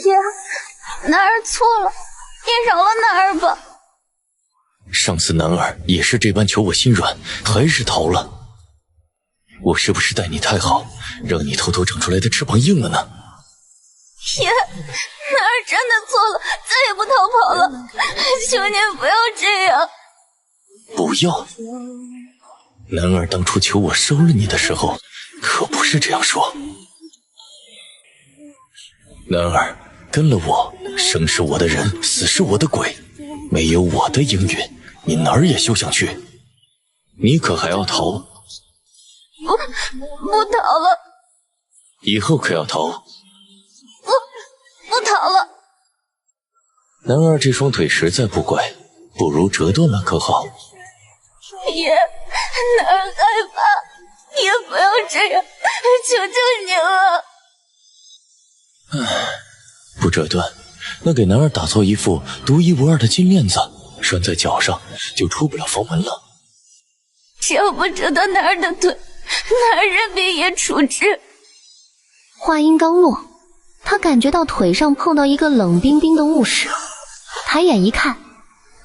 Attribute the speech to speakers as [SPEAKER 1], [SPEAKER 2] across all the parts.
[SPEAKER 1] 爷，男儿错了，你饶了男儿吧。
[SPEAKER 2] 上次男儿也是这般求我心软，还是逃了。我是不是待你太好，让你偷偷长出来的翅膀硬了呢？
[SPEAKER 1] 爷，男儿真的错了，再也不逃跑了，求您不要这样。
[SPEAKER 2] 不要？男儿当初求我收了你的时候，可不是这样说。男儿跟了我，生是我的人，死是我的鬼，没有我的应允，你哪儿也休想去。你可还要逃？
[SPEAKER 1] 不逃了。
[SPEAKER 2] 以后可要逃？
[SPEAKER 1] 不逃了。
[SPEAKER 2] 男儿这双腿实在不乖，不如折断了可好？
[SPEAKER 1] 爷，男儿害怕，爷不要这样，求求您了。
[SPEAKER 2] 唉，不折断，那给男儿打造一副独一无二的金链子，拴在脚上，就出不了房门了。
[SPEAKER 1] 只要不折断男儿的腿，男儿任凭爷处置。
[SPEAKER 3] 话音刚落，他感觉到腿上碰到一个冷冰冰的物事，抬眼一看，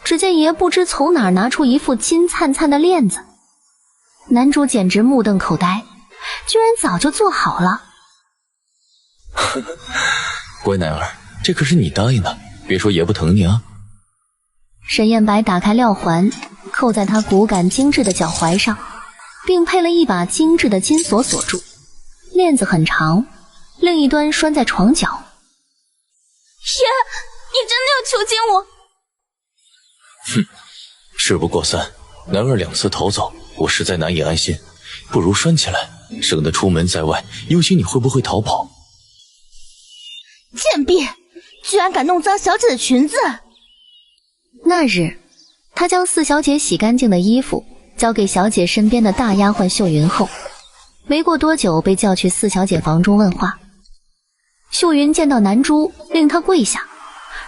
[SPEAKER 3] 只见爷不知从哪儿拿出一副金灿灿的链子。男主简直目瞪口呆，居然早就做好了。
[SPEAKER 2] 乖男儿，这可是你答应的，别说爷不疼你啊。
[SPEAKER 3] 沈燕白打开镣环，扣在他骨感精致的脚踝上，并配了一把精致的金锁锁住。链子很长，另一端拴在床角。
[SPEAKER 1] 爷，你真的要囚禁我？
[SPEAKER 2] 哼，事不过三，男儿2次逃走，我实在难以安心，不如拴起来，省得出门在外忧心你会不会逃跑。
[SPEAKER 1] 贱婢，居然敢弄脏小姐的裙子！
[SPEAKER 3] 那日，他将四小姐洗干净的衣服交给小姐身边的大丫鬟秀云后，没过多久被叫去四小姐房中问话。秀云见到南珠，令她跪下，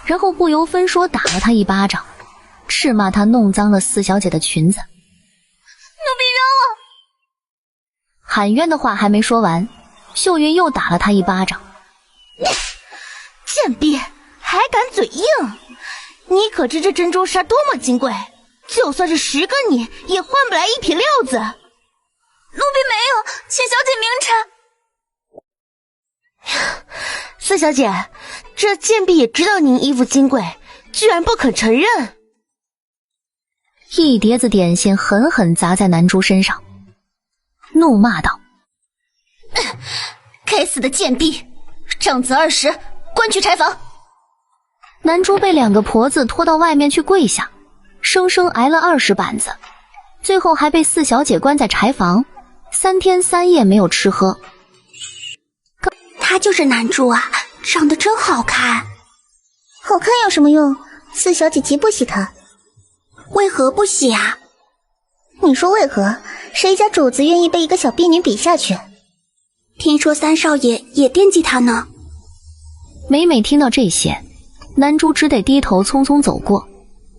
[SPEAKER 3] 然后不由分说打了她一巴掌，斥骂她弄脏了四小姐的裙子。
[SPEAKER 1] 奴婢冤枉！
[SPEAKER 3] 喊冤的话还没说完，秀云又打了她一巴掌。
[SPEAKER 1] 贱婢，还敢嘴硬！你可知这珍珠纱多么金贵？就算是10个你，也换不来一匹料子。奴婢没有，请小姐明察。四小姐，这贱婢也知道您衣服金贵，居然不肯承认。
[SPEAKER 3] 一碟子点心狠狠砸在南珠身上，怒骂道：
[SPEAKER 1] 该死的贱婢，杖子20，关去柴房。
[SPEAKER 3] 南珠被2个婆子拖到外面去跪下，生生挨了20板子，最后还被四小姐关在柴房，3天3夜没有吃喝。
[SPEAKER 1] 他就是南珠啊，长得真好看。好看有什么用？四小姐极不喜他。为何不喜啊？你说为何？谁家主子愿意被一个小婢女比下去？听说三少爷也惦记他呢。
[SPEAKER 3] 每每听到这些，南珠只得低头匆匆走过，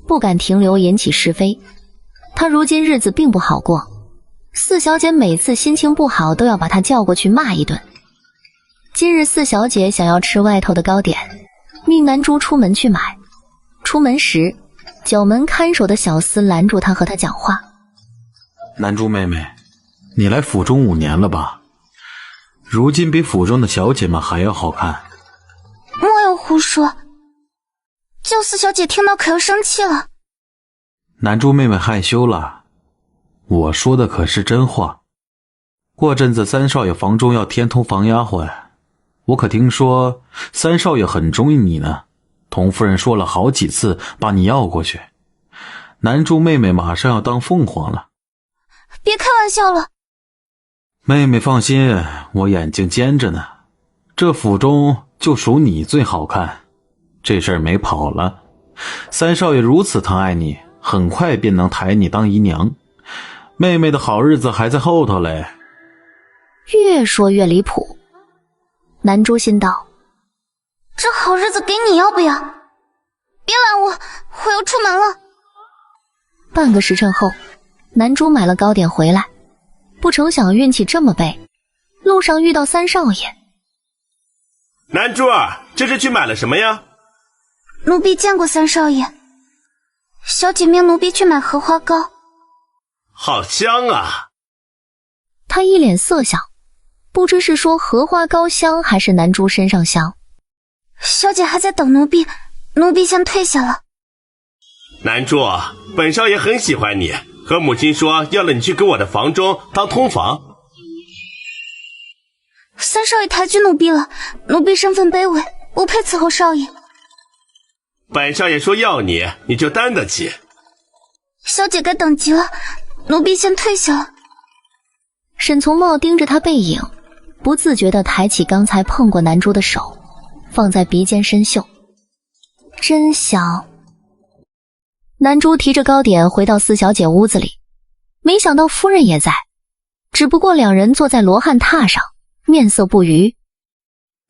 [SPEAKER 3] 不敢停留引起是非。她如今日子并不好过，四小姐每次心情不好都要把她叫过去骂一顿。今日四小姐想要吃外头的糕点，命南珠出门去买。出门时，角门看守的小厮拦住她和她讲话。
[SPEAKER 4] 南珠妹妹，你来府中5年了吧？如今比府中的小姐们还要好看。
[SPEAKER 1] 莫要胡说，叫四小姐听到可要生气了。
[SPEAKER 4] 南珠妹妹害羞了，我说的可是真话。过阵子三少爷房中要添通房丫鬟，我可听说三少爷很中意你呢，童夫人说了好几次把你要过去。南珠妹妹马上要当凤凰了。
[SPEAKER 1] 别开玩笑了。
[SPEAKER 4] 妹妹放心，我眼睛尖着呢，这府中就属你最好看，这事儿没跑了。三少爷如此疼爱你，很快便能抬你当姨娘，妹妹的好日子还在后头嘞。
[SPEAKER 3] 越说越离谱。南珠心道：
[SPEAKER 1] 这好日子给你要不要？别拦我，我要出门了。
[SPEAKER 3] 半个时辰后，南珠买了糕点回来，不成想运气这么背，路上遇到三少爷。
[SPEAKER 5] 南珠儿，这是去买了什么呀？
[SPEAKER 1] 奴婢见过三少爷，小姐命奴婢去买荷花糕。
[SPEAKER 5] 好香啊！
[SPEAKER 3] 他一脸色相，不知是说荷花糕香还是南珠身上香。
[SPEAKER 1] 小姐还在等奴婢，奴婢先退下了。
[SPEAKER 5] 南珠，本少爷很喜欢你，和母亲说要了你去给我的房中当通房。
[SPEAKER 1] 三少爷抬举奴婢了，奴婢身份卑微，不配伺候少爷。
[SPEAKER 5] 本少爷说要你，你就担得起。
[SPEAKER 1] 小姐该等急了，奴婢先退下了。
[SPEAKER 3] 沈从茂盯着他背影，不自觉地抬起刚才碰过南珠的手，放在鼻尖深嗅，真香。南珠提着糕点回到四小姐屋子里，没想到夫人也在，只不过两人坐在罗汉榻上，面色不愉。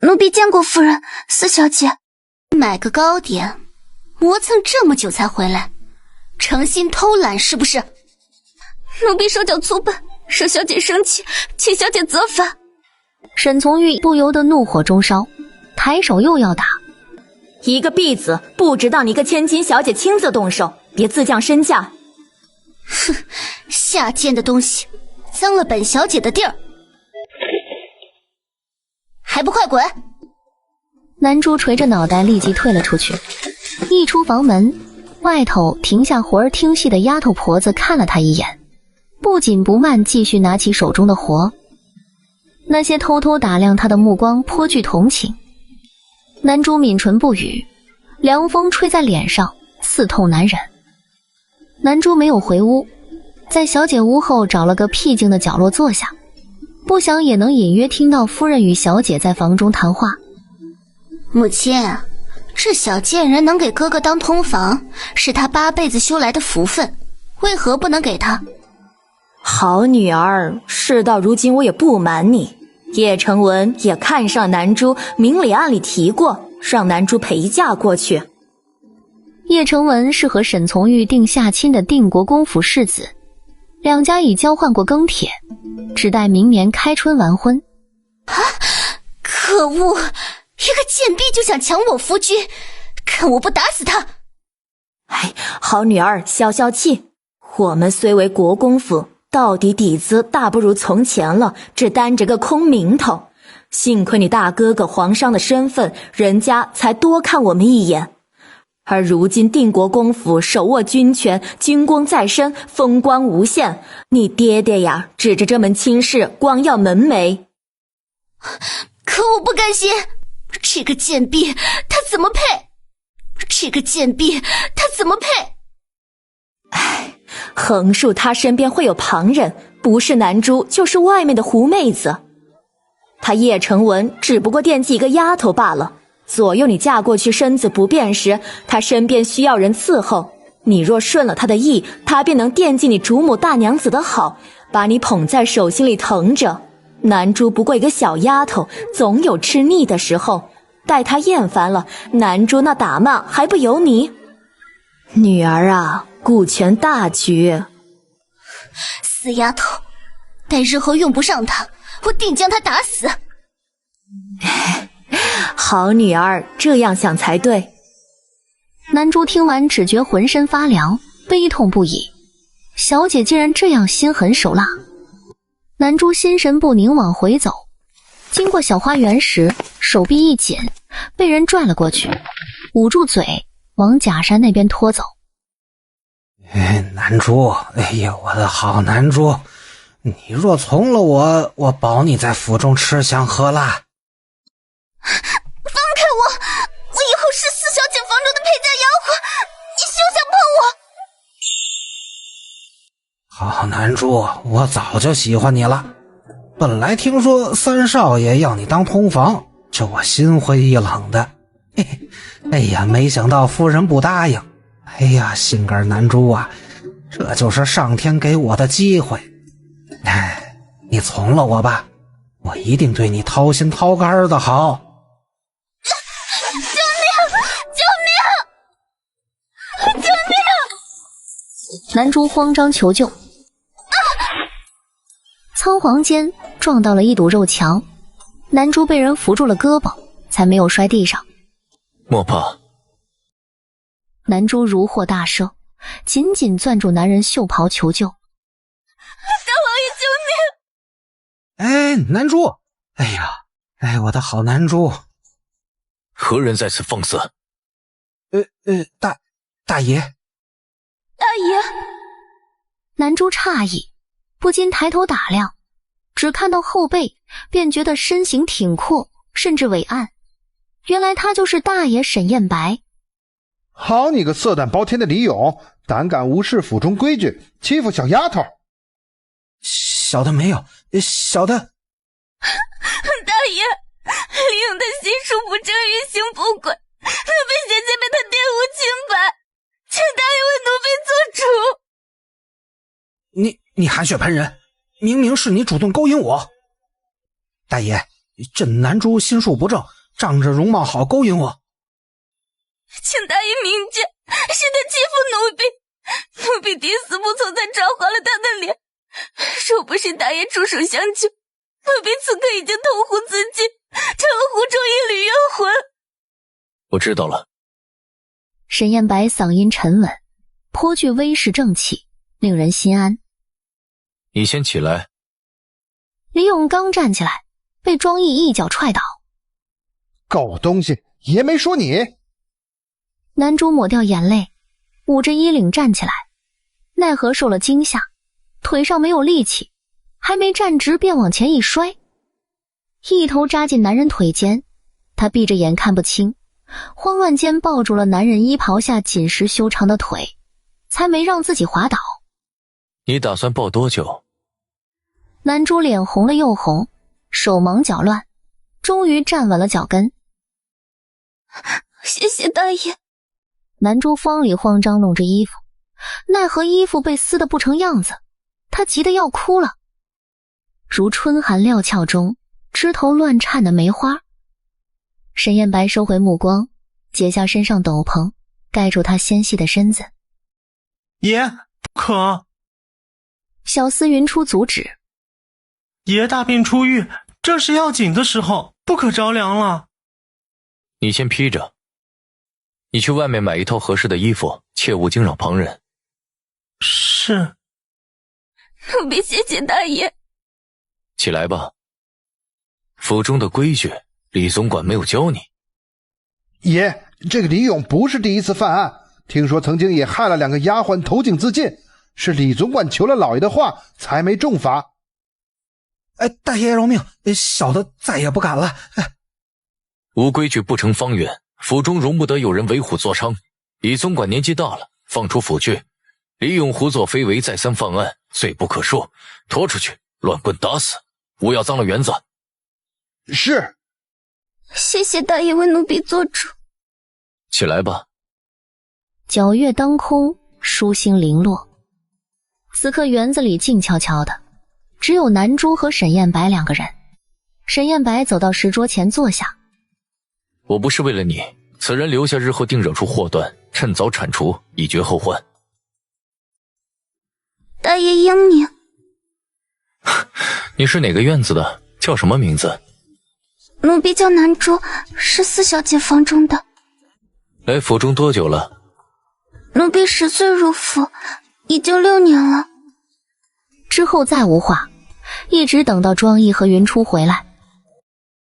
[SPEAKER 1] 奴婢见过夫人，四小姐。买个糕点，磨蹭这么久才回来，诚心偷懒是不是？奴婢手脚粗笨，惹小姐生气，请小姐责罚。
[SPEAKER 3] 沈从玉不由得怒火中烧，抬手又要打。
[SPEAKER 6] 一个婢子不值当你一个千金小姐亲自动手，别自降身价。
[SPEAKER 1] 哼，下贱的东西，脏了本小姐的地儿，还不快滚！
[SPEAKER 3] 南珠垂着脑袋立即退了出去。一出房门，外头停下活儿听戏的丫头婆子看了他一眼，不紧不慢继续拿起手中的活。那些偷偷打量他的目光颇具同情。南珠抿唇不语，凉风吹在脸上，刺痛难忍。南珠没有回屋，在小姐屋后找了个僻静的角落坐下，不想也能隐约听到夫人与小姐在房中谈话。
[SPEAKER 1] 母亲，这小贱人能给哥哥当通房，是他8辈子修来的福分，为何不能给他？
[SPEAKER 6] 好女儿，事到如今我也不瞒你，叶成文也看上南珠，明里暗里提过，让南珠陪嫁过去。
[SPEAKER 3] 叶成文是和沈从玉定下亲的定国公府世子，两家已交换过庚帖，只待明年开春完婚。
[SPEAKER 1] 啊！可恶！一个贱婢就想抢我夫君，看我不打死他！
[SPEAKER 6] 哎，好女儿，消消气。我们虽为国公府，到底底子大不如从前了，只担着个空名头。幸亏你大哥哥皇上的身份，人家才多看我们一眼。而如今定国公府手握军权，军功在身，风光无限，你爹爹呀，指着这门亲事光耀门楣。
[SPEAKER 1] 可我不甘心，这个贱婢她怎么配？这个贱婢她怎么配？
[SPEAKER 6] 唉，横竖他身边会有旁人，不是南珠就是外面的狐妹子。他叶成文只不过惦记一个丫头罢了，左右你嫁过去身子不便时，他身边需要人伺候，你若顺了他的意，他便能惦记你主母大娘子的好，把你捧在手心里疼着。南珠不过一个小丫头，总有吃腻的时候，待她厌烦了，南珠那打骂还不由你。女儿啊，顾全大局。
[SPEAKER 1] 死丫头，待日后用不上她，我定将她打死。
[SPEAKER 6] 好女儿，这样想才对。
[SPEAKER 3] 南珠听完只觉浑身发凉，悲痛不已。小姐竟然这样心狠手辣。南珠心神不宁往回走，经过小花园时，手臂一紧，被人拽了过去，捂住嘴往假山那边拖走。
[SPEAKER 7] 南珠，哎呀，我的好南珠，你若从了我，我保你在府中吃香喝辣。
[SPEAKER 1] 放开我！我以后是四小姐房中的陪嫁丫鬟，你休想碰我！
[SPEAKER 7] 好南珠，我早就喜欢你了。本来听说三少爷要你当通房，这我心灰意冷的。哎呀，没想到夫人不答应。哎呀，心肝南珠啊，这就是上天给我的机会。哎，你从了我吧，我一定对你掏心掏肝的好。
[SPEAKER 1] 救命！救命！救命！
[SPEAKER 3] 南珠慌张求救。仓皇间撞到了一堵肉墙，南珠被人扶住了胳膊，才没有摔地上。
[SPEAKER 2] 莫怕。
[SPEAKER 3] 南珠如获大赦，紧紧攥住男人袖袍求救。
[SPEAKER 1] 大王爷救命！
[SPEAKER 7] 哎，南珠，哎呀，哎，我的好南珠。
[SPEAKER 2] 何人在此放肆？
[SPEAKER 7] 大爷。
[SPEAKER 1] 大爷！
[SPEAKER 3] 南珠诧异，不禁抬头打量，只看到后背，便觉得身形挺阔，甚至伟岸。原来他就是大爷沈彦白。
[SPEAKER 8] 好你个色胆包天的李勇，胆敢无视府中规矩，欺负小丫头！
[SPEAKER 7] 小的没有，小的。
[SPEAKER 1] 大爷，李勇的心术不正，于行不轨，奴婢姐姐被他玷污清白，请大爷为奴婢做主。
[SPEAKER 7] 你含血喷人，明明是你主动勾引我。大爷，这南珠心术不正，仗着容貌好勾引我。
[SPEAKER 1] 请大爷明鉴，是他欺负奴婢，奴婢抵死不从，才抓花了他的脸。若不是大爷出手相救，奴婢此刻已经投湖自尽，成了湖中一缕冤魂。
[SPEAKER 2] 我知道了。
[SPEAKER 3] 沈彦白嗓音沉稳，颇具威势正气，令人心安。
[SPEAKER 2] 你先起来。
[SPEAKER 3] 李勇刚站起来，被庄毅一脚踹倒。
[SPEAKER 8] 狗东西，爷没说你。
[SPEAKER 3] 南珠抹掉眼泪，捂着衣领站起来，奈何受了惊吓，腿上没有力气，还没站直便往前一摔，一头扎进男人腿间。他闭着眼看不清，慌乱间抱住了男人衣袍下紧实修长的腿，才没让自己滑倒。
[SPEAKER 2] 你打算抱多久？
[SPEAKER 3] 南珠脸红了又红，手忙脚乱，终于站稳了脚跟。
[SPEAKER 1] 谢谢大爷。
[SPEAKER 3] 南珠慌里慌张弄着衣服，奈何衣服被撕得不成样子，她急得要哭了，如春寒料峭中枝头乱颤的梅花。沈彦白收回目光，解下身上斗篷，盖住她纤细的身子。
[SPEAKER 9] 爷，不可！
[SPEAKER 3] 小厮云初阻止。
[SPEAKER 9] 爷大病初愈，正是要紧的时候，不可着凉了。
[SPEAKER 2] 你先披着。你去外面买一套合适的衣服，切勿惊扰旁人。
[SPEAKER 9] 是。
[SPEAKER 1] 奴婢谢谢大爷。
[SPEAKER 2] 起来吧。府中的规矩，李总管没有教你。
[SPEAKER 8] 爷，这个李勇不是第一次犯案，听说曾经也害了2个丫鬟投井自尽，是李总管求了老爷的话，才没重罚。
[SPEAKER 7] 哎，大爷饶命，小的再也不敢了。
[SPEAKER 2] 无规矩不成方圆，府中容不得有人为虎作伥。李总管年纪大了，放出府去。李勇胡作非为，再三犯案，罪不可恕，拖出去乱棍打死，勿要脏了园子。
[SPEAKER 8] 是。
[SPEAKER 1] 谢谢大爷为奴婢做主。
[SPEAKER 2] 起来吧。
[SPEAKER 3] 皎月当空，疏星零落。此刻园子里静悄悄的，只有南珠和沈彦白2个人。沈彦白走到石桌前坐下。
[SPEAKER 2] 我不是为了你，此人留下日后定惹出祸端，趁早铲除，以绝后患。
[SPEAKER 1] 大爷英明。
[SPEAKER 2] 你是哪个院子的？叫什么名字？
[SPEAKER 1] 奴婢叫南珠，是4小姐房中的。
[SPEAKER 2] 来府中多久了？
[SPEAKER 1] 奴婢10岁入府，已经6年了。
[SPEAKER 3] 之后再无话，一直等到庄毅和云初回来。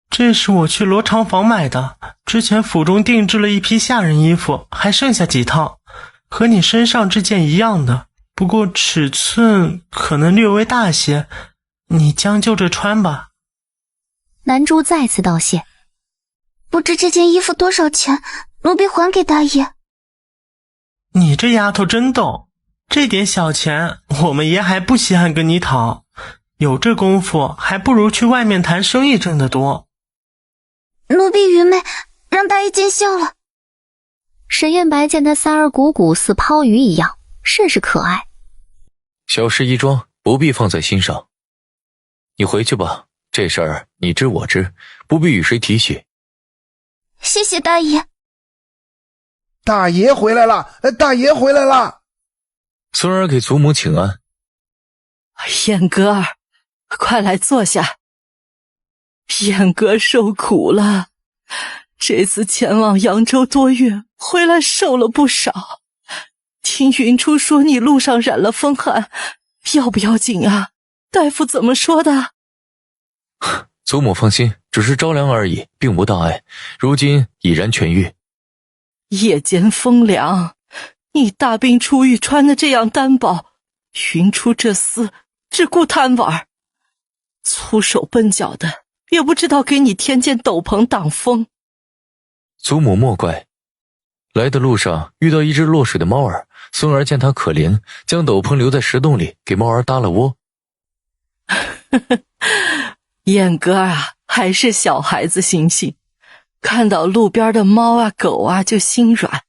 [SPEAKER 9] 这是我去罗长坊买的，之前府中定制了一批下人衣服，还剩下几套，和你身上这件一样的，不过尺寸可能略微大些，你将就着穿吧。
[SPEAKER 3] 南珠再次道谢。
[SPEAKER 1] 不知这件衣服多少钱，奴婢还给大爷。
[SPEAKER 9] 你这丫头真逗，这点小钱我们爷还不稀罕跟你讨，有这功夫还不如去外面谈生意挣得多。
[SPEAKER 1] 奴婢愚昧，让大爷见笑了。
[SPEAKER 3] 沈彦白见他三儿鼓鼓似抛鱼一样，甚是可爱。
[SPEAKER 2] 小事一桩，不必放在心上。你回去吧，这事儿你知我知，不必与谁提起。
[SPEAKER 1] 谢谢大爷。
[SPEAKER 8] 大爷回来了，大爷回来了。
[SPEAKER 2] 孙儿给祖母请安。
[SPEAKER 10] 燕哥儿，快来坐下。燕哥受苦了，这次前往扬州多月，回来瘦了不少。听云初说你路上染了风寒，要不要紧啊？大夫怎么说的？
[SPEAKER 2] 祖母放心，只是着凉而已，并无大碍，如今已然痊愈。
[SPEAKER 10] 夜间风凉，你大病初愈穿的这样单薄，云初这厮只顾贪玩，粗手笨脚的，也不知道给你添件斗篷挡风。
[SPEAKER 2] 祖母莫怪，来的路上遇到一只落水的猫儿，孙儿见它可怜，将斗篷留在石洞里，给猫儿搭了窝。
[SPEAKER 10] 燕哥啊，还是小孩子心性，看到路边的猫啊狗啊就心软，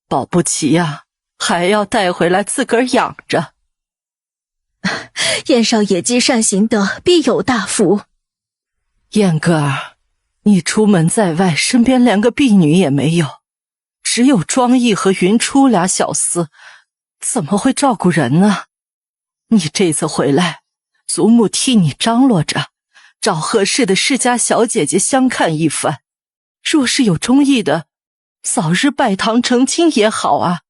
[SPEAKER 10] 保不齐啊还要带回来自个儿养着。
[SPEAKER 6] 燕少爷积善行德，必有大福。
[SPEAKER 10] 燕哥儿，你出门在外，身边连个婢女也没有，只有庄毅和云初俩小厮，怎么会照顾人呢？你这次回来，祖母替你张罗着，找合适的世家小姐姐相看一番，若是有中意的，早日拜堂成亲也好啊。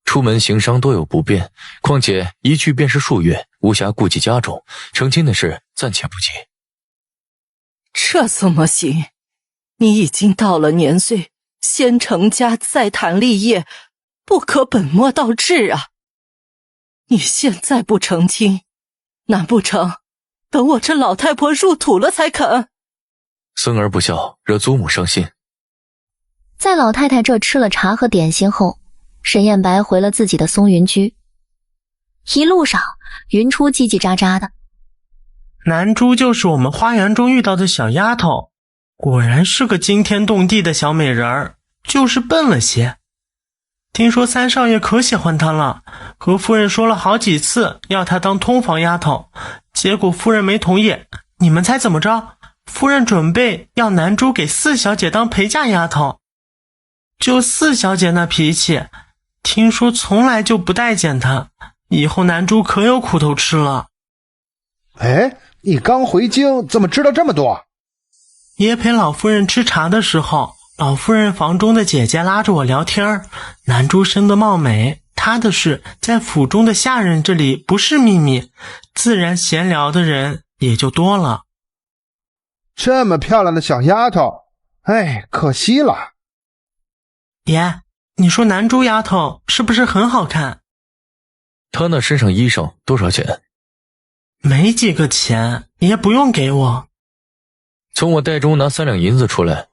[SPEAKER 2] 出门行商多有不便，况且一去便是数月，无暇顾及家中，成亲的事暂且不急。
[SPEAKER 10] 这怎么行？你已经到了年岁，先成家再谈立业，不可本末倒置啊！你现在不成亲，难不成等我这老太婆入土了才肯？
[SPEAKER 2] 孙儿不孝，惹祖母伤心。
[SPEAKER 3] 在老太太这吃了茶和点心后，沈燕白回了自己的松云居。一路上，云初叽叽喳喳的。
[SPEAKER 9] 南珠就是我们花园中遇到的小丫头，果然是个惊天动地的小美人儿，就是笨了些。听说三少爷可喜欢她了，和夫人说了好几次要她当通房丫头，结果夫人没同意。你们猜怎么着？夫人准备要南珠给四小姐当陪嫁丫头。就四小姐那脾气，听说从来就不待见她，以后南珠可有苦头吃了。
[SPEAKER 8] 哎，你刚回京，怎么知道这么多？
[SPEAKER 9] 爷陪老夫人吃茶的时候，老夫人房中的姐姐拉着我聊天，南珠生得貌美，她的事在府中的下人这里不是秘密，自然闲聊的人也就多了。
[SPEAKER 8] 这么漂亮的小丫头，哎，可惜了。
[SPEAKER 9] 爷，你说南珠丫头是不是很好看？
[SPEAKER 2] 她那身上衣裳多少钱？
[SPEAKER 9] 没几个钱，爷不用给我。
[SPEAKER 2] 从我袋中拿3两银子出来。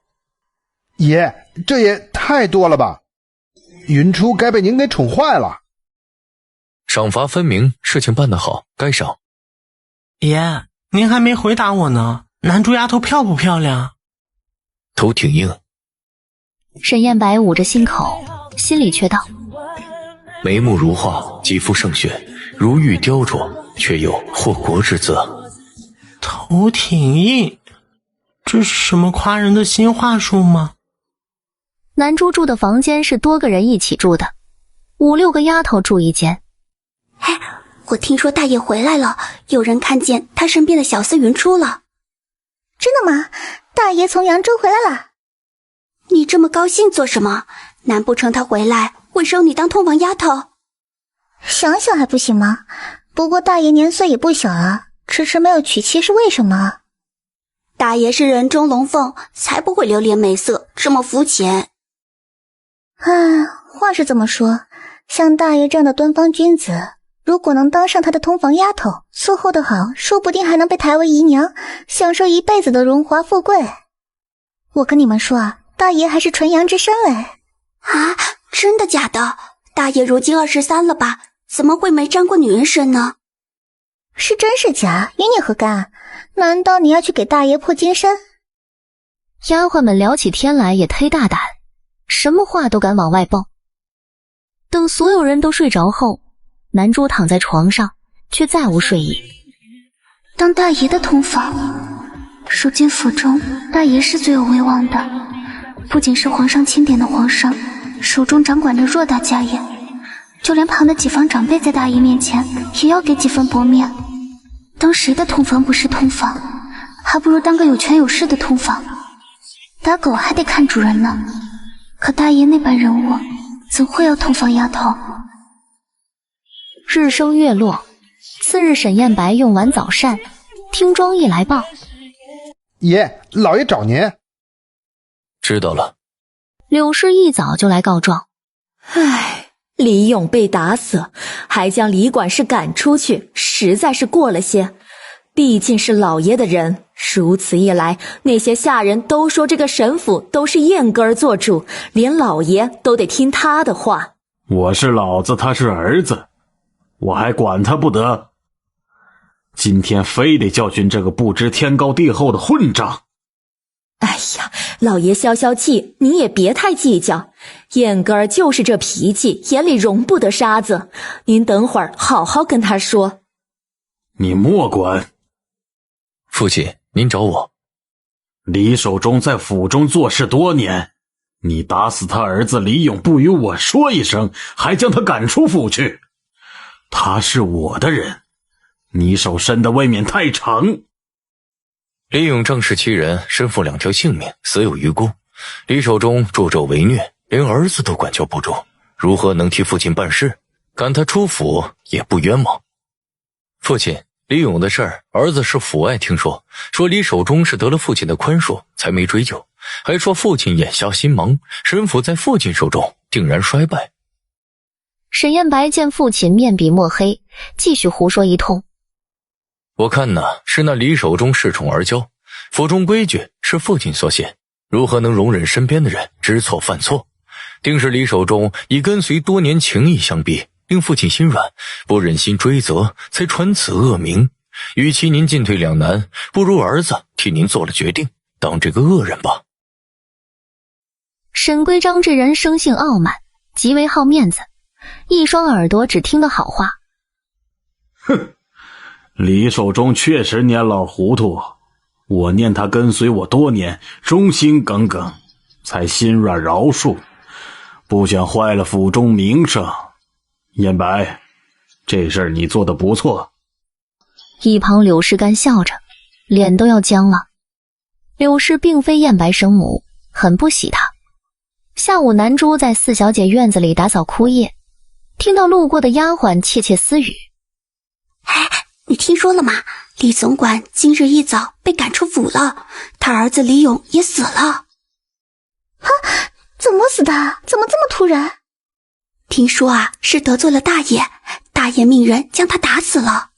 [SPEAKER 8] 爷，这也太多了吧？云初该被您给宠坏了。
[SPEAKER 2] 赏罚分明，事情办得好，该赏。
[SPEAKER 9] 爷，您还没回答我呢，南珠丫头漂不漂亮？
[SPEAKER 2] 头挺硬。
[SPEAKER 3] 沈燕白捂着心口，心里却道：
[SPEAKER 2] 眉目如画，肌肤胜雪，如玉雕琢，却有祸国之责。
[SPEAKER 9] 头挺硬，这是什么夸人的新话术吗？
[SPEAKER 3] 南珠住的房间是多个人一起住的，5、6个丫头住一间。
[SPEAKER 1] 哎，我听说大爷回来了，有人看见他身边的小厮云初了。
[SPEAKER 11] 真的吗？大爷从扬州回来了。
[SPEAKER 1] 你这么高兴做什么？难不成他回来会收你当通房丫头？
[SPEAKER 11] 想想还不行吗？不过大爷年岁也不小了，迟迟没有娶妻是为什么？
[SPEAKER 1] 大爷是人中龙凤，才不会流连美色，这么肤浅。
[SPEAKER 11] 话是这么说，像大爷这样的端方君子，如果能当上他的通房丫头，伺候得好，说不定还能被抬为姨娘，享受一辈子的荣华富贵。我跟你们说啊，大爷还是纯阳之身嘞。
[SPEAKER 1] 啊，真的假的？大爷如今23了吧？怎么会没沾过女人身呢？
[SPEAKER 11] 是真是假，与你何干？难道你要去给大爷破金身？
[SPEAKER 3] 丫鬟们聊起天来也忒大胆，什么话都敢往外爆。等所有人都睡着后，南珠躺在床上，却再无睡意。
[SPEAKER 11] 当大爷的通房，如今府中大爷是最有威望的，不仅是皇上钦点的皇上，手中掌管着偌大家业，就连旁的几房长辈在大爷面前也要给几分薄面。当谁的通房不是通房，还不如当个有权有势的通房。打狗还得看主人呢，可大爷那般人物，怎会要同房丫头？
[SPEAKER 3] 日升月落，次日沈燕白用完早膳，听庄毅来报：
[SPEAKER 8] 爷，老爷找您。
[SPEAKER 2] 知道了。
[SPEAKER 3] 柳氏一早就来告状。
[SPEAKER 6] 唉，李勇被打死，还将李管事赶出去，实在是过了些。毕竟是老爷的人，如此一来，那些下人都说这个沈府都是燕哥儿做主，连老爷都得听他的话。
[SPEAKER 4] 我是老子，他是儿子，我还管他不得？今天非得教训这个不知天高地厚的混账！
[SPEAKER 6] 哎呀，老爷消消气，您也别太计较。燕哥儿就是这脾气，眼里容不得沙子。您等会儿好好跟他说。
[SPEAKER 4] 你莫管。
[SPEAKER 2] 父亲，您找我。
[SPEAKER 4] 李守忠在府中做事多年，你打死他儿子李勇不与我说一声，还将他赶出府去。他是我的人，你手伸得未免太长。
[SPEAKER 2] 李勇仗势欺人，身负2条性命，死有余辜。李守忠助纣为虐，连儿子都管教不住，如何能替父亲办事？赶他出府也不冤枉。父亲，李勇的事儿，儿子是府外听说，说李守忠是得了父亲的宽恕，才没追究，还说父亲眼瞎心盲，沈府在父亲手中定然衰败。
[SPEAKER 3] 沈燕白见父亲面笔墨黑，继续胡说一通。
[SPEAKER 2] 我看是那李守忠恃宠而骄，府中规矩是父亲所写，如何能容忍身边的人知错犯错？定是李守忠以跟随多年情谊相逼，令父亲心软，不忍心追责，才传此恶名。与其您进退两难，不如儿子替您做了决定，当这个恶人吧。
[SPEAKER 3] 沈归章这人生性傲慢，极为好面子，一双耳朵只听得好话。
[SPEAKER 4] 哼，李守忠确实年老糊涂，我念他跟随我多年，忠心耿耿，才心软饶恕，不想坏了府中名声。燕白，这事儿你做得不错。
[SPEAKER 3] 一旁柳氏干笑着，脸都要僵了。柳氏并非燕白生母，很不喜他。下午南珠在四小姐院子里打扫枯叶，听到路过的丫鬟窃窃私语：
[SPEAKER 1] 哎，你听说了吗？李总管今日一早被赶出府了，他儿子李勇也死了。
[SPEAKER 11] 啊，怎么死的？怎么这么突然？
[SPEAKER 1] 听说是得罪了大爷，大爷命人将他打死了。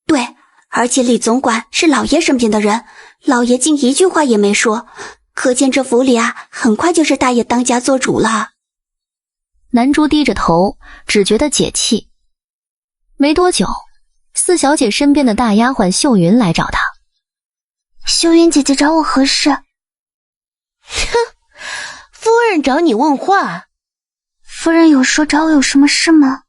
[SPEAKER 1] 对，而且李总管是老爷身边的人，老爷竟一句话也没说，可见这府里很快就是大爷当家做主了。
[SPEAKER 3] 南珠低着头，只觉得解气。没多久，四小姐身边的大丫鬟秀云来找她。
[SPEAKER 11] 秀云姐姐找我何事？
[SPEAKER 12] 哼，夫人找你问话。
[SPEAKER 11] 夫人有说找我有什么事吗？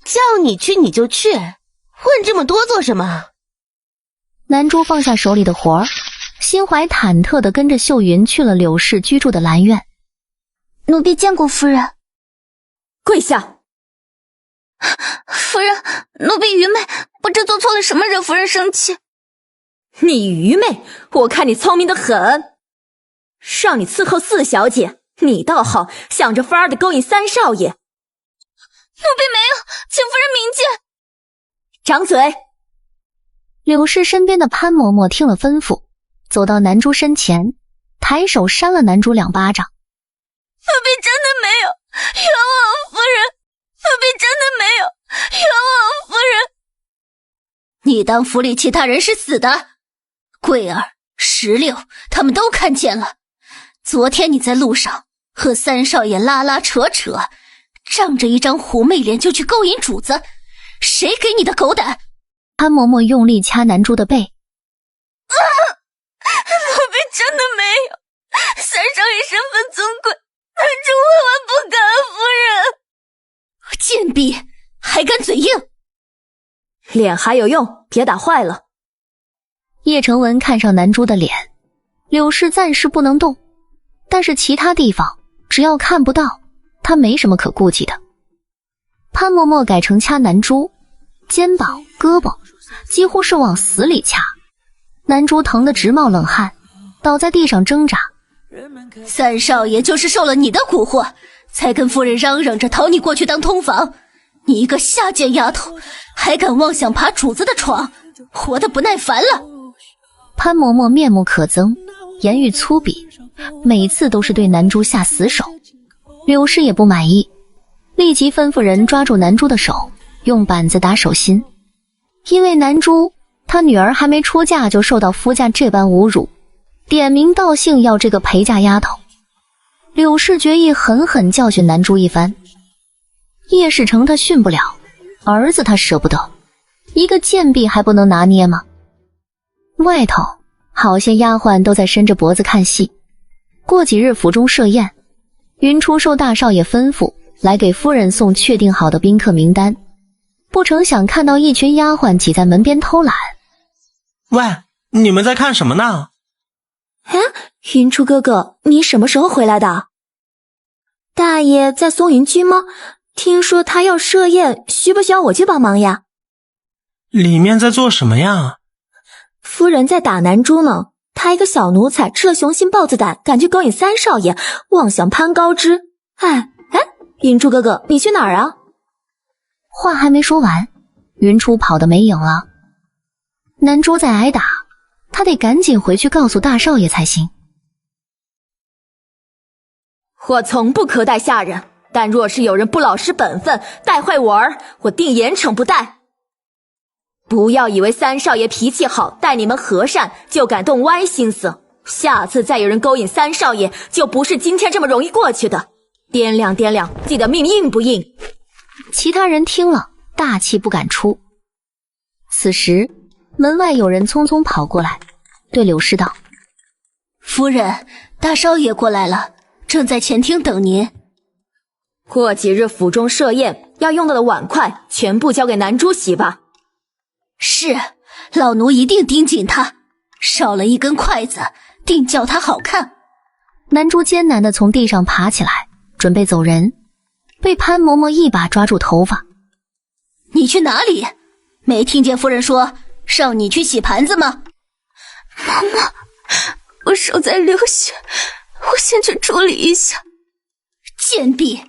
[SPEAKER 12] 叫你去你就去，问这么多做什么？
[SPEAKER 3] 南珠放下手里的活儿，心怀忐忑地跟着秀云去了柳氏居住的兰院。
[SPEAKER 11] 奴婢见过夫人。
[SPEAKER 6] 跪下。
[SPEAKER 11] 夫人，奴婢愚昧，不知做错了什么惹夫人生气。
[SPEAKER 6] 你愚昧，我看你聪明得很。让你伺候四小姐，你倒好，想着法儿的勾引三少爷。
[SPEAKER 11] 奴婢没有，请夫人明鉴。
[SPEAKER 6] 掌嘴！
[SPEAKER 3] 柳氏身边的潘嬷嬷听了吩咐，走到南珠身前，抬手扇了南珠2巴掌。
[SPEAKER 11] 奴婢真的没有，冤枉夫人！奴婢真的没有，冤枉夫人！
[SPEAKER 12] 你当府里其他人是死的？桂儿、石榴他们都看见了。昨天你在路上和三少爷拉拉扯扯，仗着一张狐媚脸就去勾引主子，谁给你的狗胆？
[SPEAKER 3] 潘嬷嬷用力掐南珠的背。
[SPEAKER 11] 奴婢真的没有，三少爷身份尊贵，南珠万万不敢，夫人。
[SPEAKER 12] 贱婢，还敢嘴硬？
[SPEAKER 6] 脸还有用，别打坏了。
[SPEAKER 3] 叶成文看上南珠的脸，柳氏暂时不能动，但是其他地方只要看不到，他没什么可顾忌的。潘嬷嬷改成掐南珠肩膀、胳膊，几乎是往死里掐。南珠疼得直冒冷汗，倒在地上挣扎。
[SPEAKER 12] 三少爷就是受了你的蛊惑，才跟夫人嚷嚷着讨你过去当通房。你一个下贱丫头，还敢妄想爬主子的床，活得不耐烦了。
[SPEAKER 3] 潘嬷嬷面目可憎，言语粗鄙，每次都是对南珠下死手。柳氏也不满意，立即吩咐人抓住南珠的手，用板子打手心。因为南珠她女儿还没出嫁就受到夫家这般侮辱，点名道姓要这个陪嫁丫头。柳氏决意狠狠教训南珠一番。叶世成他训不了，儿子他舍不得，一个贱婢还不能拿捏吗？外头好些丫鬟都在伸着脖子看戏。过几日府中设宴，云初受大少爷吩咐来给夫人送确定好的宾客名单，不成想看到一群丫鬟挤在门边偷懒。
[SPEAKER 9] 喂，你们在看什么呢？
[SPEAKER 6] 云初哥哥，你什么时候回来的？大爷在松云居吗？听说他要设宴，需不需要我去帮忙呀？
[SPEAKER 9] 里面在做什么呀？
[SPEAKER 6] 夫人在打南珠呢。他一个小奴才吃了雄心豹子胆，敢去勾引三少爷，妄想攀高枝。云初哥哥，你去哪儿啊？
[SPEAKER 3] 话还没说完，云初跑得没影了。南珠在挨打，他得赶紧回去告诉大少爷才行。
[SPEAKER 6] 我从不苛待下人，但若是有人不老实本分，带坏我儿，我定严惩不贷。不要以为三少爷脾气好，待你们和善，就敢动歪心思。下次再有人勾引三少爷，就不是今天这么容易过去的。掂量掂量，记得命硬不硬？
[SPEAKER 3] 其他人听了，大气不敢出。此时，门外有人匆匆跑过来，对柳氏道：“
[SPEAKER 12] 夫人，大少爷过来了，正在前厅等您。
[SPEAKER 6] 过几日府中设宴，要用到的碗筷全部交给南珠洗吧。”
[SPEAKER 12] 是，老奴一定盯紧他，少了一根筷子，定叫他好看。
[SPEAKER 3] 南珠艰难地从地上爬起来，准备走人，被潘嬷嬷一把抓住头发。
[SPEAKER 12] 你去哪里？没听见夫人说让你去洗盘子吗？
[SPEAKER 11] 嬷嬷，我手在流血，我先去处理一下。
[SPEAKER 12] 贱婢，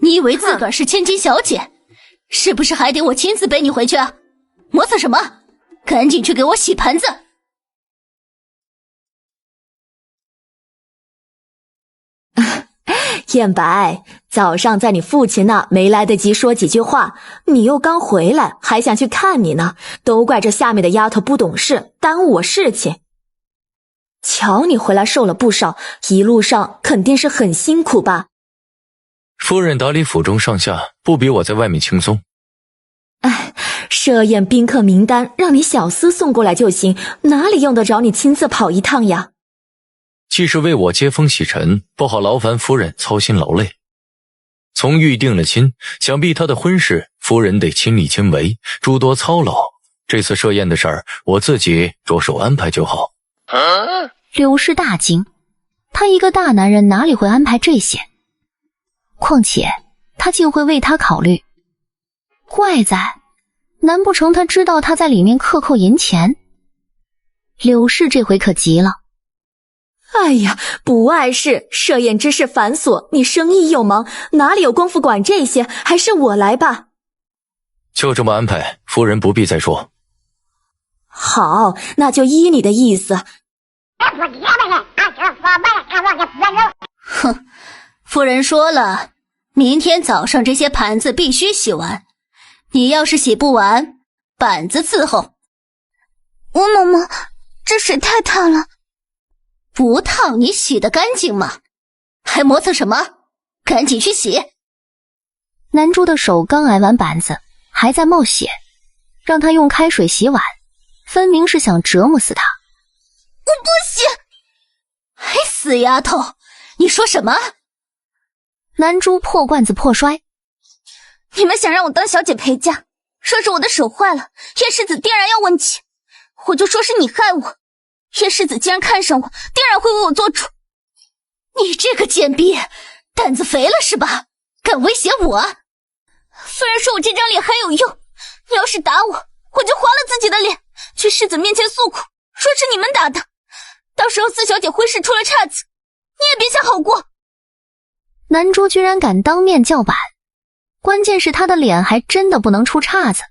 [SPEAKER 12] 你以为自个儿是千金小姐，是不是还得我亲自背你回去啊？磨蹭什么？赶紧去给我洗盘子！
[SPEAKER 6] 燕白，早上在你父亲那没来得及说几句话，你又刚回来，还想去看你呢，都怪这下面的丫头不懂事，耽误我事情。瞧你回来瘦了不少，一路上肯定是很辛苦吧？
[SPEAKER 2] 夫人打理府中上下，不比我在外面轻松。
[SPEAKER 6] 设宴宾客名单让你小厮送过来就行，哪里用得着你亲自跑一趟呀？
[SPEAKER 2] 既是为我接风洗尘，不好劳烦夫人操心劳累。从预定了亲，想必他的婚事夫人得亲力亲为，诸多操劳。这次设宴的事儿，我自己着手安排就好。
[SPEAKER 3] 柳氏大惊，他一个大男人哪里会安排这些？况且他竟会为他考虑，怪在难不成他知道他在里面克扣银钱？柳氏这回可急了。
[SPEAKER 6] 哎呀，不碍事，设宴之事繁琐，你生意又忙，哪里有功夫管这些？还是我来吧。
[SPEAKER 2] 就这么安排，夫人不必再说。
[SPEAKER 6] 好，那就依你的意思。
[SPEAKER 12] 哼，夫人说了，明天早上这些盘子必须洗完。你要是洗不完，板子伺候。
[SPEAKER 11] 我嬷嬷，这水太烫了。
[SPEAKER 12] 不烫你洗得干净吗？还磨蹭什么？赶紧去洗。
[SPEAKER 3] 南珠的手刚挨完板子，还在冒血，让他用开水洗碗，分明是想折磨死他。
[SPEAKER 12] 我不洗！嘿，死丫头，你说什么？
[SPEAKER 3] 南珠破罐子破摔。
[SPEAKER 11] 你们想让我当小姐陪嫁，说是我的手坏了，叶世子定然要问起，我就说是你害我。叶世子既然看上我，定然会为我做主。
[SPEAKER 12] 你这个贱婢，胆子肥了是吧？敢威胁我？
[SPEAKER 11] 夫人说我这张脸还有用，你要是打我，我就划了自己的脸，去世子面前诉苦，说是你们打的。
[SPEAKER 12] 到时候四小姐婚事出了岔子，你也别想好过。
[SPEAKER 3] 南珠居然敢当面叫板，关键是他的脸还真的不能出岔子。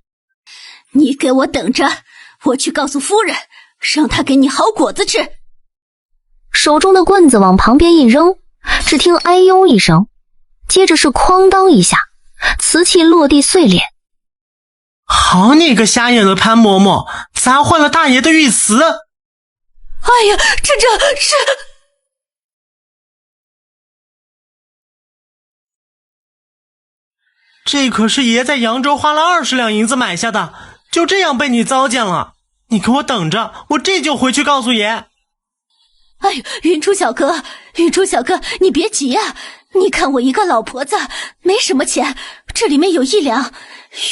[SPEAKER 12] 你给我等着，我去告诉夫人，让她给你好果子吃。
[SPEAKER 3] 手中的棍子往旁边一扔，只听哎呦一声，接着是哐当一下，瓷器落地碎裂。
[SPEAKER 9] 好你个瞎眼的潘嬷嬷，砸坏了大爷的玉瓷！
[SPEAKER 12] 哎呀，这是……
[SPEAKER 9] 这可是爷在扬州花了20两银子买下的，就这样被你糟践了。你给我等着，我这就回去告诉爷。
[SPEAKER 12] 哎呦，云初小哥，你别急啊！你看我一个老婆子，没什么钱，这里面有1两。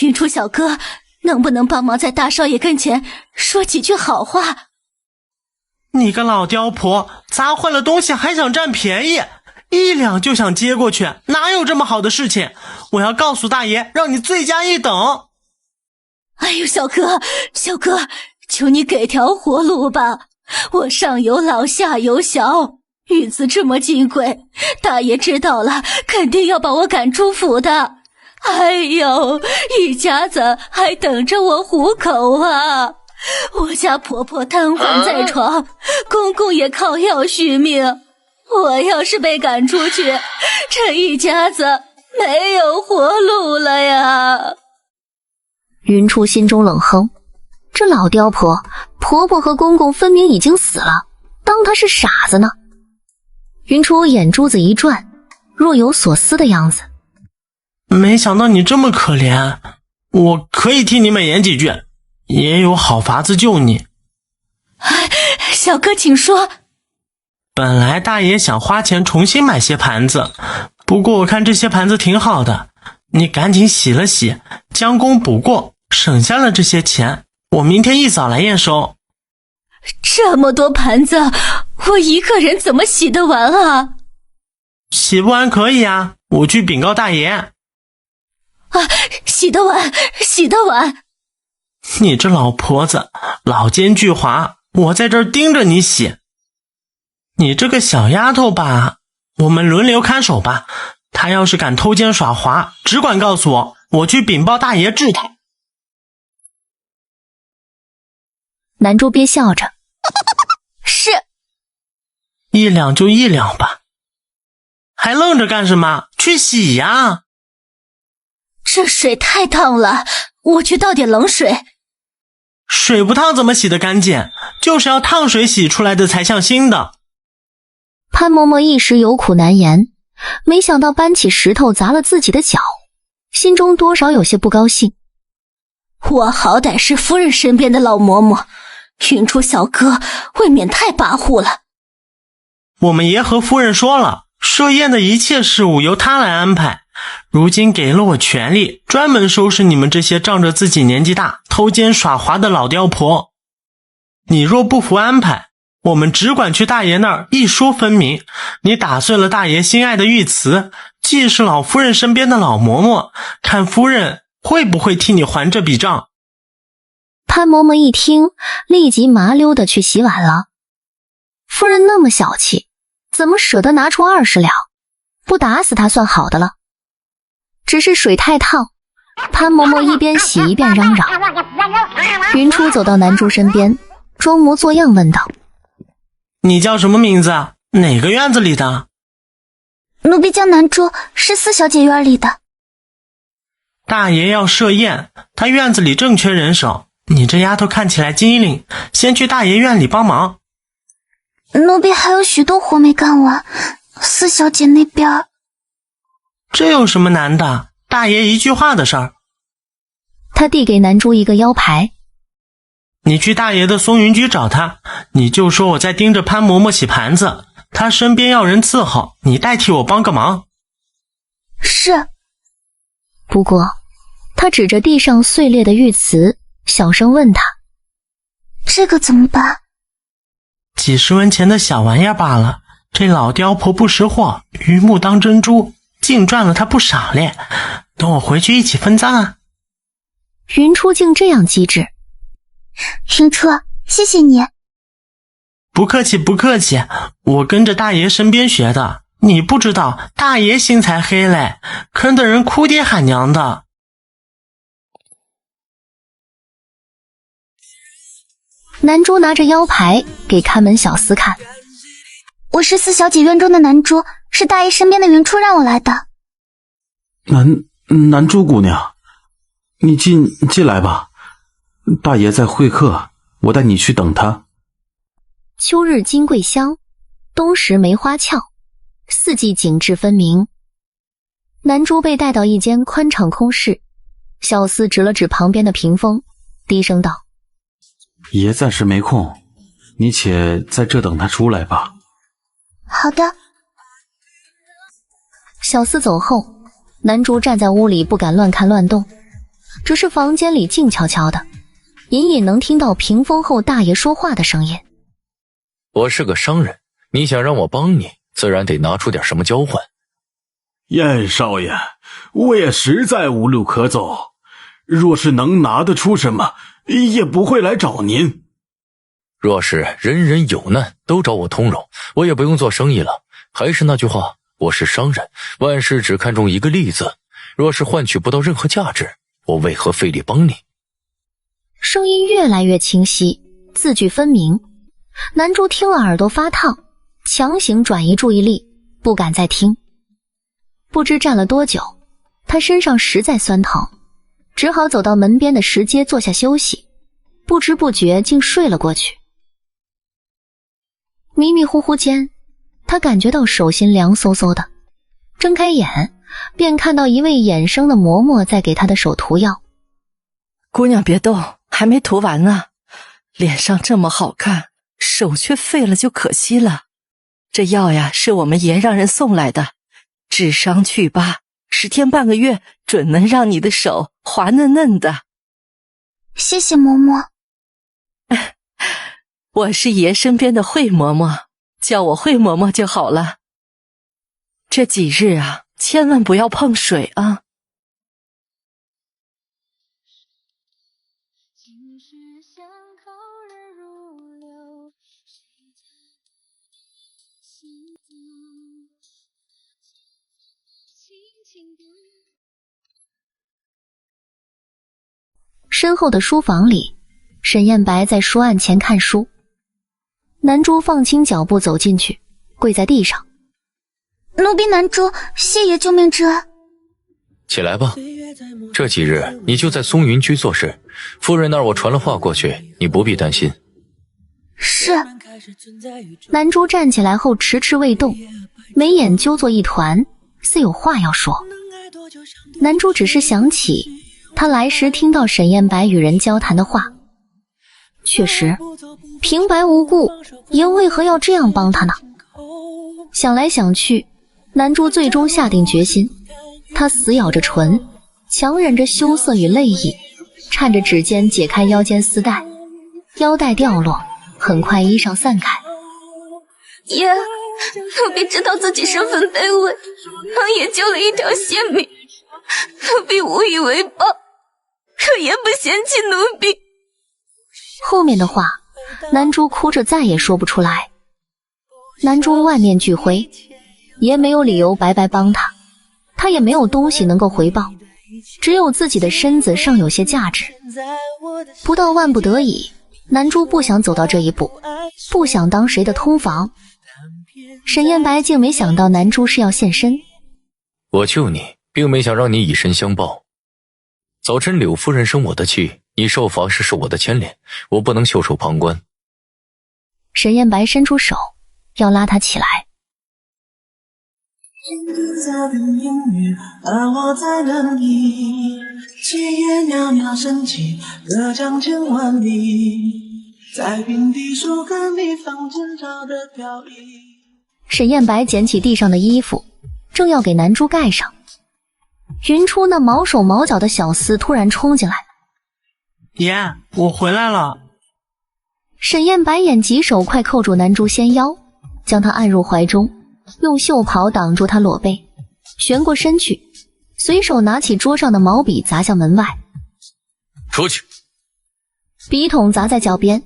[SPEAKER 12] 云初小哥，能不能帮忙在大少爷跟前说几句好话？
[SPEAKER 9] 你个老刁婆，砸坏了东西还想占便宜，1两就想接过去，哪有这么好的事情？我要告诉大爷，让你罪加一等。
[SPEAKER 12] 哎呦，小哥，求你给条活路吧！我上有老下有小，玉瓷这么金贵，大爷知道了肯定要把我赶出府的。哎呦，一家子还等着我糊口啊！我家婆婆瘫痪在床，公公也靠药续命。我要是被赶出去，这一家子没有活路了呀！
[SPEAKER 3] 云初心中冷哼，这老刁婆，婆婆和公公分明已经死了，当她是傻子呢。云初眼珠子一转，若有所思的样子。
[SPEAKER 9] 没想到你这么可怜，我可以替你美言几句，也有好法子救你。
[SPEAKER 12] 小哥请说。
[SPEAKER 9] 本来大爷想花钱重新买些盘子，不过我看这些盘子挺好的，你赶紧洗了洗，将功补过，省下了这些钱，我明天一早来验收。
[SPEAKER 12] 这么多盘子，我一个人怎么洗得完啊？
[SPEAKER 9] 洗不完可以啊，我去禀告大爷。
[SPEAKER 12] 洗得完。
[SPEAKER 9] 你这老婆子，老奸巨猾，我在这儿盯着你洗。你这个小丫头吧，我们轮流看守吧。她要是敢偷奸耍滑，只管告诉我，我去禀报大爷治她。
[SPEAKER 3] 南珠憋笑着，
[SPEAKER 12] 是
[SPEAKER 9] 1两就1两吧，还愣着干什么？去洗呀！
[SPEAKER 12] 这水太烫了，我去倒点冷水。
[SPEAKER 9] 水不烫怎么洗得干净？就是要烫水洗出来的才像新的。
[SPEAKER 3] 潘嬷嬷一时有苦难言，没想到搬起石头砸了自己的脚，心中多少有些不高兴。
[SPEAKER 12] 我好歹是夫人身边的老嬷嬷，云初小哥未免太跋扈了。
[SPEAKER 9] 我们爷和夫人说了，设宴的一切事务由他来安排，如今给了我权力，专门收拾你们这些仗着自己年纪大偷奸耍滑的老刁婆。你若不服安排，我们只管去大爷那儿一说分明，你打碎了大爷心爱的玉瓷，既是老夫人身边的老嬷嬷，看夫人会不会替你还这笔账。
[SPEAKER 3] 潘嬷嬷一听，立即麻溜的去洗碗了。夫人那么小气，怎么舍得拿出20两？不打死她算好的了。只是水太烫，潘嬷嬷一边洗一边嚷嚷。云初走到南珠身边，装模作样问道：
[SPEAKER 9] 你叫什么名字？哪个院子里的？
[SPEAKER 11] 奴婢叫南珠，是4小姐院里的。
[SPEAKER 9] 大爷要设宴，他院子里正缺人手，你这丫头看起来机灵，先去大爷院里帮忙。
[SPEAKER 11] 奴婢还有许多活没干完，4小姐那边。
[SPEAKER 9] 这有什么难的？大爷一句话的事儿。
[SPEAKER 3] 他递给南珠一个腰牌。
[SPEAKER 9] 你去大爷的松云居找他，你就说我在盯着潘嬷嬷洗盘子，他身边要人伺候，你代替我帮个忙。
[SPEAKER 11] 是。
[SPEAKER 3] 不过他指着地上碎裂的玉瓷，小声问他：
[SPEAKER 11] 这个怎么办？
[SPEAKER 9] 几10文钱的小玩意儿罢了，这老刁婆不识货，榆木当珍珠，竟赚了他不少嘞。等我回去一起分赃啊。
[SPEAKER 3] 云初竟这样机智。
[SPEAKER 11] 云初，谢谢你。
[SPEAKER 9] 不客气不客气，我跟着大爷身边学的。你不知道，大爷心才黑嘞，坑的人哭爹喊娘的。
[SPEAKER 3] 南珠拿着腰牌给看门小厮看。
[SPEAKER 11] 我是四小姐院中的南珠，是大爷身边的云初让我来的。
[SPEAKER 4] 南珠姑娘，你进来吧，大爷在会客，我带你去等他。
[SPEAKER 3] 秋日金桂香，冬时梅花俏，四季景致分明。南珠被带到一间宽敞空室，小厮指了指旁边的屏风，低声道：
[SPEAKER 4] 爷暂时没空，你且在这等他出来吧。
[SPEAKER 11] 好的。
[SPEAKER 3] 小厮走后，南珠站在屋里不敢乱看乱动，只是房间里静悄悄的，隐隐能听到屏风后大爷说话的声音。
[SPEAKER 2] 我是个商人，你想让我帮你，自然得拿出点什么交换。
[SPEAKER 13] 燕少爷，我也实在无路可走，若是能拿得出什么，也不会来找您。
[SPEAKER 2] 若是人人有难都找我通融，我也不用做生意了。还是那句话，我是商人，万事只看重一个利字，若是换取不到任何价值，我为何费力帮你？
[SPEAKER 3] 声音越来越清晰，字句分明。南珠听了耳朵发烫，强行转移注意力，不敢再听。不知站了多久，他身上实在酸疼，只好走到门边的石阶坐下休息，不知不觉竟睡了过去。迷迷糊糊间，他感觉到手心凉飕飕的，睁开眼便看到一位眼生的嬷嬷在给他的手涂药。
[SPEAKER 10] 姑娘别动，还没涂完呢，脸上这么好看，手却废了就可惜了。这药呀，是我们爷让人送来的，治伤去疤，10天半个月准能让你的手滑嫩嫩的。
[SPEAKER 11] 谢谢嬷嬷。
[SPEAKER 10] 我是爷身边的惠嬷嬷，叫我惠嬷嬷就好了。这几日啊，千万不要碰水啊。
[SPEAKER 3] 身后的书房里，沈燕白在书案前看书。南珠放轻脚步走进去，跪在地上。
[SPEAKER 11] 奴婢南珠，谢爷救命之恩。
[SPEAKER 2] 起来吧，这几日你就在松云居做事，夫人那儿我传了话过去，你不必担心。
[SPEAKER 11] 是。
[SPEAKER 3] 南珠站起来后迟迟未动，眉眼揪作一团，似有话要说。南珠只是想起他来时听到沈燕白与人交谈的话，确实平白无故，爷为何要这样帮他呢？想来想去，南珠最终下定决心，她死咬着唇，强忍着羞涩与泪意，颤着指尖解开腰间丝带，腰带掉落，很快衣裳散开。
[SPEAKER 11] 爷，奴婢知道自己身份卑微，帮爷救了一条性命，奴婢无以为报，可爷不嫌弃奴婢。
[SPEAKER 3] 后面的话，南珠哭着再也说不出来。南珠万念俱灰，爷没有理由白白帮他，他也没有东西能够回报，只有自己的身子尚有些价值。不到万不得已，南珠不想走到这一步，不想当谁的通房。沈燕白竟没想到南珠是要现身。
[SPEAKER 2] 我救你，并没想让你以身相报。早晨柳夫人生我的气，你受罚是我的牵连，我不能袖手旁观。
[SPEAKER 3] 沈燕白伸出手要拉他起来。沈燕白捡起地上的衣服，正要给南珠盖上，云初那毛手毛脚的小厮突然冲进来。
[SPEAKER 9] 爷，我回来了。
[SPEAKER 3] 沈燕白眼疾手快扣住南珠纤腰，将她按入怀中，用袖袍挡住她裸背，旋过身去，随手拿起桌上的毛笔砸向门外。
[SPEAKER 2] 出去！
[SPEAKER 3] 笔筒砸在脚边，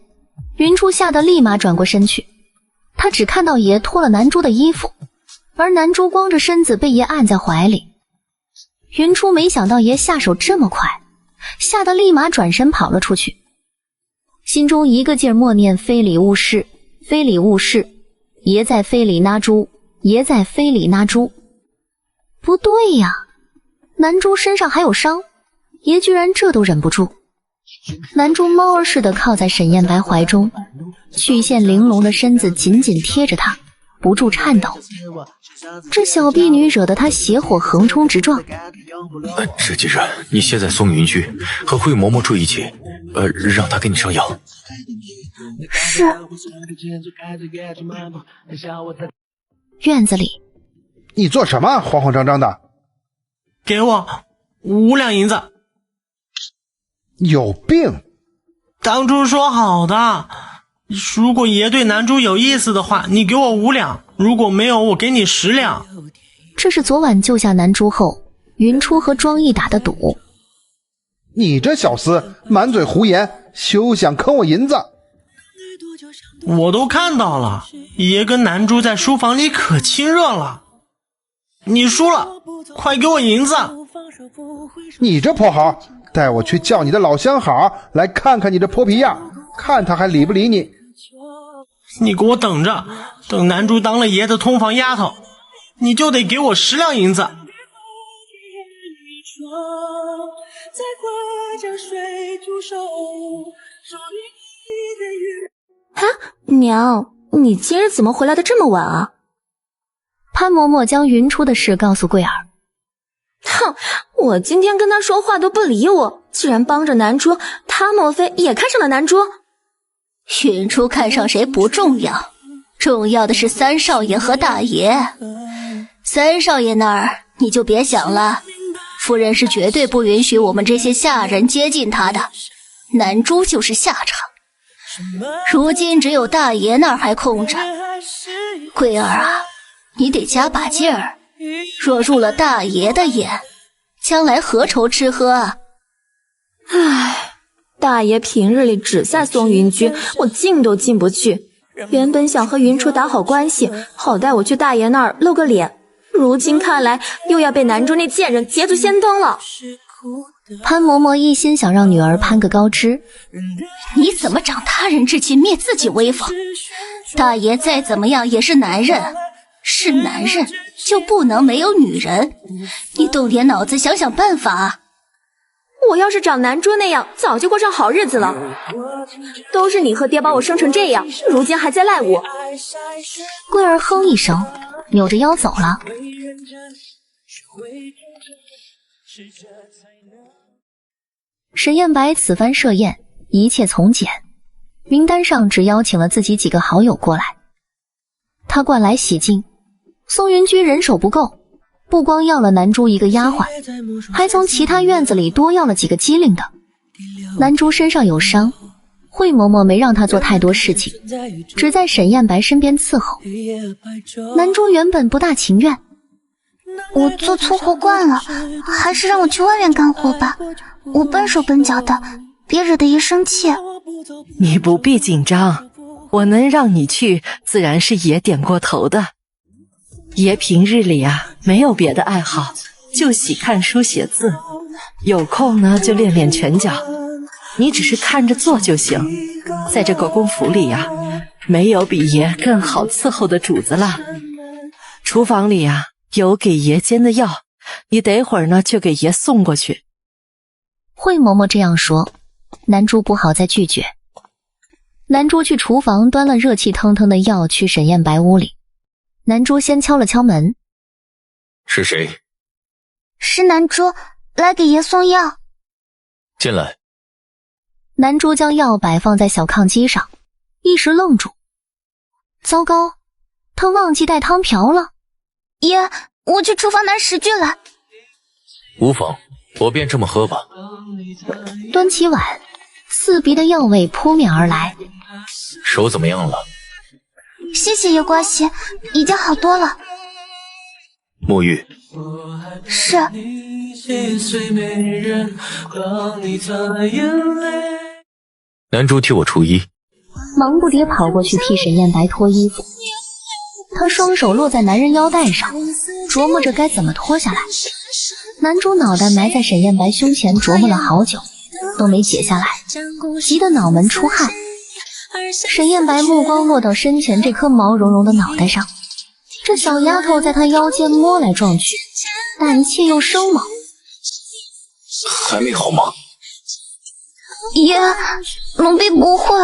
[SPEAKER 3] 云初吓得立马转过身去，他只看到爷脱了南珠的衣服，而南珠光着身子被爷按在怀里。云初没想到爷下手这么快，吓得立马转身跑了出去，心中一个劲儿默念非礼勿视，非礼勿视，爷在非礼那珠，爷在非礼那珠。不对呀，南珠身上还有伤，爷居然这都忍不住。南珠猫儿似的靠在沈燕白怀中，曲线玲珑的身子紧紧贴着他，不住颤抖。这小婢女惹得他邪火横冲直撞。
[SPEAKER 2] 这几日你歇在松云居，和惠嬷嬷住一起，让她给你上药。
[SPEAKER 11] 是。
[SPEAKER 3] 院子里，
[SPEAKER 8] 你做什么？慌慌张张的。
[SPEAKER 9] 给我5两银子。
[SPEAKER 8] 有病！
[SPEAKER 9] 当初说好的，如果爷对南珠有意思的话，你给我5两；如果没有，我给你10两。
[SPEAKER 3] 这是昨晚救下南珠后，云初和庄毅打的赌。
[SPEAKER 8] 你这小厮满嘴胡言，休想坑我银子！
[SPEAKER 9] 我都看到了，爷跟南珠在书房里可亲热了。你输了，快给我银子！
[SPEAKER 8] 你这破猴，带我去叫你的老相好来看看你这破皮样，看他还理不理你。
[SPEAKER 9] 你给我等着，等南珠当了爷的通房丫头，你就得给我10两银子。
[SPEAKER 6] 啊，娘，你今日怎么回来的这么晚啊？
[SPEAKER 3] 潘嬷嬷将云初的事告诉桂儿。
[SPEAKER 6] 哼，我今天跟他说话都不理我，既然帮着南珠，他莫非也看上了南珠？
[SPEAKER 12] 云初看上谁不重要，重要的是三少爷和大爷。三少爷那儿你就别想了，夫人是绝对不允许我们这些下人接近他的，南珠就是下场。如今只有大爷那儿还空着，桂儿啊，你得加把劲儿，若入了大爷的眼，将来何愁吃喝啊？
[SPEAKER 6] 唉，大爷平日里只在松云居，我进都进不去。原本想和云初打好关系，好带我去大爷那儿露个脸，如今看来又要被南珠那贱人捷足先登了。
[SPEAKER 3] 潘嬷嬷一心想让女儿攀个高枝。
[SPEAKER 12] 你怎么长他人志气，灭自己威风？大爷再怎么样也是男人，是男人就不能没有女人，你动点脑子想想办法。
[SPEAKER 6] 我要是长南珠那样，早就过上好日子了。都是你和爹把我生成这样，如今还在赖我。
[SPEAKER 3] 桂儿哼一声，扭着腰走了。沈燕白此番设宴，一切从简，名单上只邀请了自己几个好友过来。他惯来喜静，松云居人手不够，不光要了南珠一个丫鬟，还从其他院子里多要了几个机灵的。南珠身上有伤，惠嬷嬷没让她做太多事情，只在沈燕白身边伺候。南珠原本不大情愿，
[SPEAKER 11] 我做粗活惯了，还是让我去外面干活吧。我笨手笨脚的，别惹得爷生气。
[SPEAKER 10] 你不必紧张，我能让你去，自然是爷点过头的。爷平日里没有别的爱好，就喜看书写字，有空呢就练练拳脚。你只是看着做就行。在这国公府里没有比爷更好伺候的主子了。厨房里有给爷煎的药，你等会儿呢就给爷送过去。
[SPEAKER 3] 惠嬷嬷这样说，南珠不好再拒绝。南珠去厨房端了热气腾腾的药去沈燕白屋里。南珠先敲了敲门。
[SPEAKER 2] 是谁？
[SPEAKER 11] 是南珠，来给爷送药。
[SPEAKER 2] 进来。
[SPEAKER 3] 南珠将药摆放在小炕机上，一时愣住。糟糕，他忘记带汤瓢了。
[SPEAKER 11] 爷，我去厨房拿食具来。
[SPEAKER 2] 无妨，我便这么喝吧。
[SPEAKER 3] 端起碗，刺鼻的药味扑面而来。
[SPEAKER 2] 手怎么样了？
[SPEAKER 11] 谢谢爷关心，已经好多了。
[SPEAKER 2] 沐浴。
[SPEAKER 11] 是。
[SPEAKER 2] 南珠替我除衣。
[SPEAKER 3] 忙不迭跑过去替沈燕白脱衣服。他双手落在男人腰带上，琢磨着该怎么脱下来。男主脑袋埋在沈燕白胸前，琢磨了好久，都没解下来，急得脑门出汗。沈燕白目光落到身前这颗毛茸茸的脑袋上，这小丫头在他腰间摸来撞去，胆怯又生猛。
[SPEAKER 2] 还没好吗？
[SPEAKER 11] 爷，奴婢不会。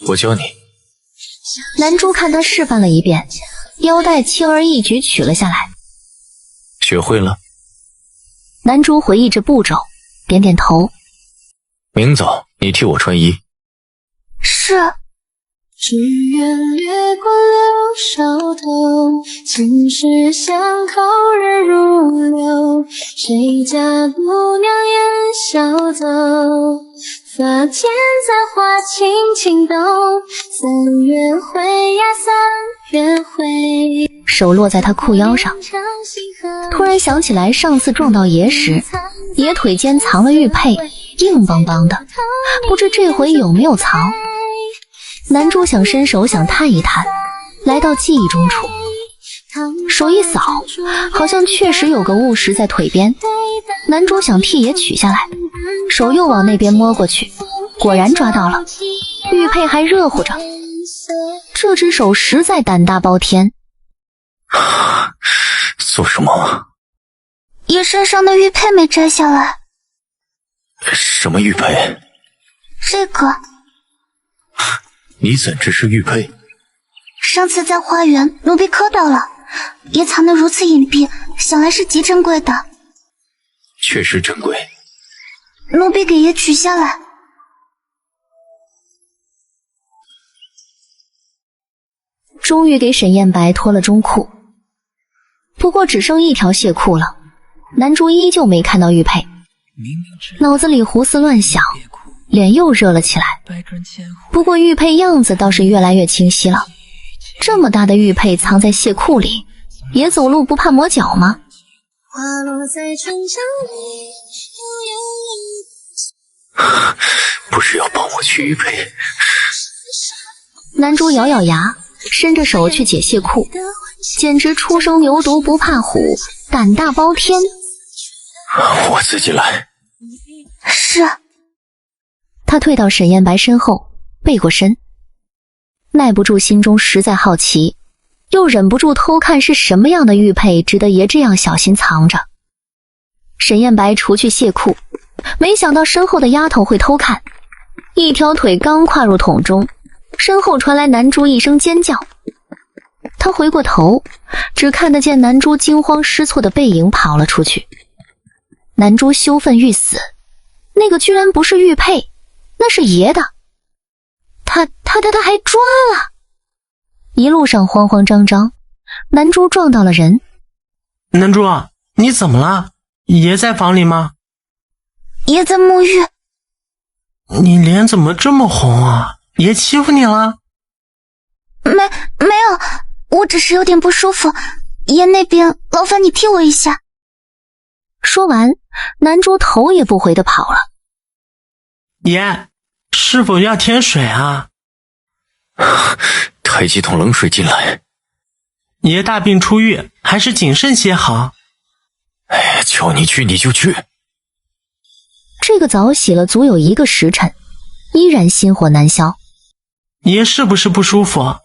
[SPEAKER 2] 我教你。
[SPEAKER 3] 男主看他示范了一遍，腰带轻而易举取了下来。
[SPEAKER 2] 学会了？
[SPEAKER 3] 男主回忆着步骤，点点头。
[SPEAKER 2] 明早你替我穿衣。
[SPEAKER 11] 是。
[SPEAKER 14] 只愿掠过柳梢头，心事相扣人如流。谁家姑娘烟消走，发间残花轻轻抖。三月回呀三月回。
[SPEAKER 3] 手落在他裤腰上，突然想起来上次撞到爷时，爷腿间藏了玉佩，硬邦邦的，不知这回有没有藏。男主想伸手想探一探，来到记忆中处，手一扫，好像确实有个物石在腿边。男主想替爷取下来，手又往那边摸过去，果然抓到了，玉佩还热乎着。这只手实在胆大包天。
[SPEAKER 2] 做什么？
[SPEAKER 11] 爷身上的玉佩没摘下来。
[SPEAKER 2] 什么玉佩？
[SPEAKER 11] 这个。
[SPEAKER 2] 你怎知是玉佩？
[SPEAKER 11] 上次在花园，奴婢磕到了，爷藏得如此隐蔽，想来是极珍贵的。
[SPEAKER 2] 确实珍贵。
[SPEAKER 11] 奴婢给爷取下来。
[SPEAKER 3] 终于给沈燕白脱了中裤，不过只剩一条亵裤了。男主依旧没看到玉佩，脑子里胡思乱想，脸又热了起来。不过玉佩样子倒是越来越清晰了，这么大的玉佩藏在亵裤里，也走路不怕磨脚吗？
[SPEAKER 2] 不是要帮我取玉佩？
[SPEAKER 3] 男主咬咬牙，伸着手去解亵裤，简直初生牛犊不怕虎，胆大包天。
[SPEAKER 2] 我自己来。
[SPEAKER 11] 是。
[SPEAKER 3] 他退到沈燕白身后，背过身，耐不住心中实在好奇，又忍不住偷看是什么样的玉佩值得爷这样小心藏着。沈燕白除去亵裤，没想到身后的丫头会偷看，一条腿刚跨入桶中，身后传来男猪一声尖叫。他回过头，只看得见男猪惊慌失措的背影跑了出去。男猪羞愤欲死，那个居然不是玉佩，那是爷的。他还抓了！一路上慌慌张张，男猪撞到了人。
[SPEAKER 9] 男猪，你怎么了？爷在房里吗？
[SPEAKER 11] 爷在沐浴。
[SPEAKER 9] 你脸怎么这么红啊？爷欺负你了？
[SPEAKER 11] 没有，我只是有点不舒服。爷那边，劳烦你替我一下。
[SPEAKER 3] 说完，男猪头也不回地跑了。
[SPEAKER 9] 爷，是否要添水啊？
[SPEAKER 2] 抬几桶冷水进来。
[SPEAKER 9] 爷大病初愈，还是谨慎些好。
[SPEAKER 2] 哎呀，叫你去你就去。
[SPEAKER 3] 这个澡洗了足有1个时辰，依然心火难消。
[SPEAKER 9] 爷是不是不舒服？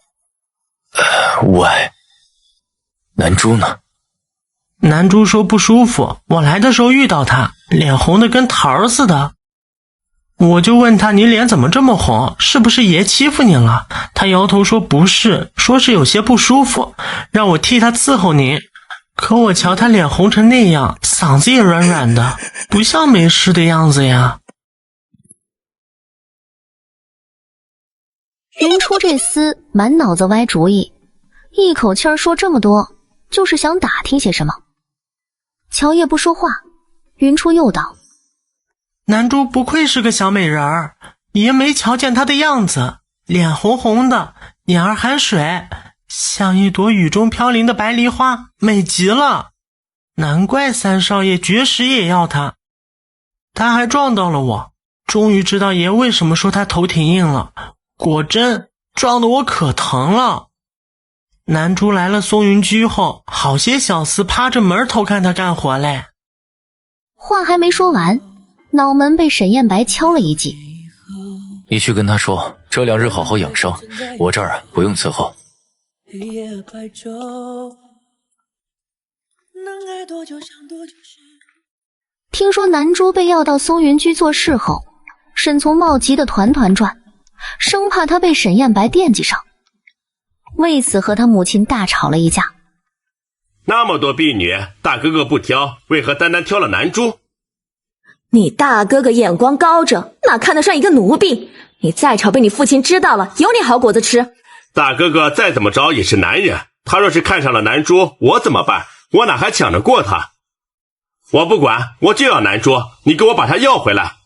[SPEAKER 2] 无碍。男猪呢？
[SPEAKER 9] 男猪说不舒服，我来的时候遇到他，脸红的跟桃似的。我就问他，你脸怎么这么红？是不是爷欺负你了？他摇头说不是，说是有些不舒服，让我替他伺候您。可我瞧他脸红成那样，嗓子也软软的，不像没事的样子呀。
[SPEAKER 3] 云初这厮满脑子歪主意，一口气儿说这么多，就是想打听些什么。乔叶不说话，云初又道：
[SPEAKER 9] 男猪不愧是个小美人儿，爷没瞧见她的样子，脸红红的，眼儿含水，像一朵雨中飘零的白梨花，美极了。难怪三少爷绝食也要她。他还撞到了我，终于知道爷为什么说他头挺硬了，果真撞得我可疼了。南珠来了松云居后，好些小厮趴着门偷看他干活嘞。
[SPEAKER 3] 话还没说完，脑门被沈燕白敲了一记。
[SPEAKER 2] 你去跟他说，这2日好好养伤，我这儿不用伺候。
[SPEAKER 3] 听说南珠被要到松云居做事后，沈从茂急得团团转，生怕他被沈燕白惦记上，为此和他母亲大吵了一架。
[SPEAKER 5] 那么多婢女，大哥哥不挑，为何单单挑了南珠？
[SPEAKER 6] 你大哥哥眼光高着，哪看得上一个奴婢？你再吵被你父亲知道了，有你好果子吃。
[SPEAKER 5] 大哥哥再怎么着也是男人，他若是看上了南珠，我怎么办？我哪还抢得过他？我不管，我就要南珠，你给我把她要回来。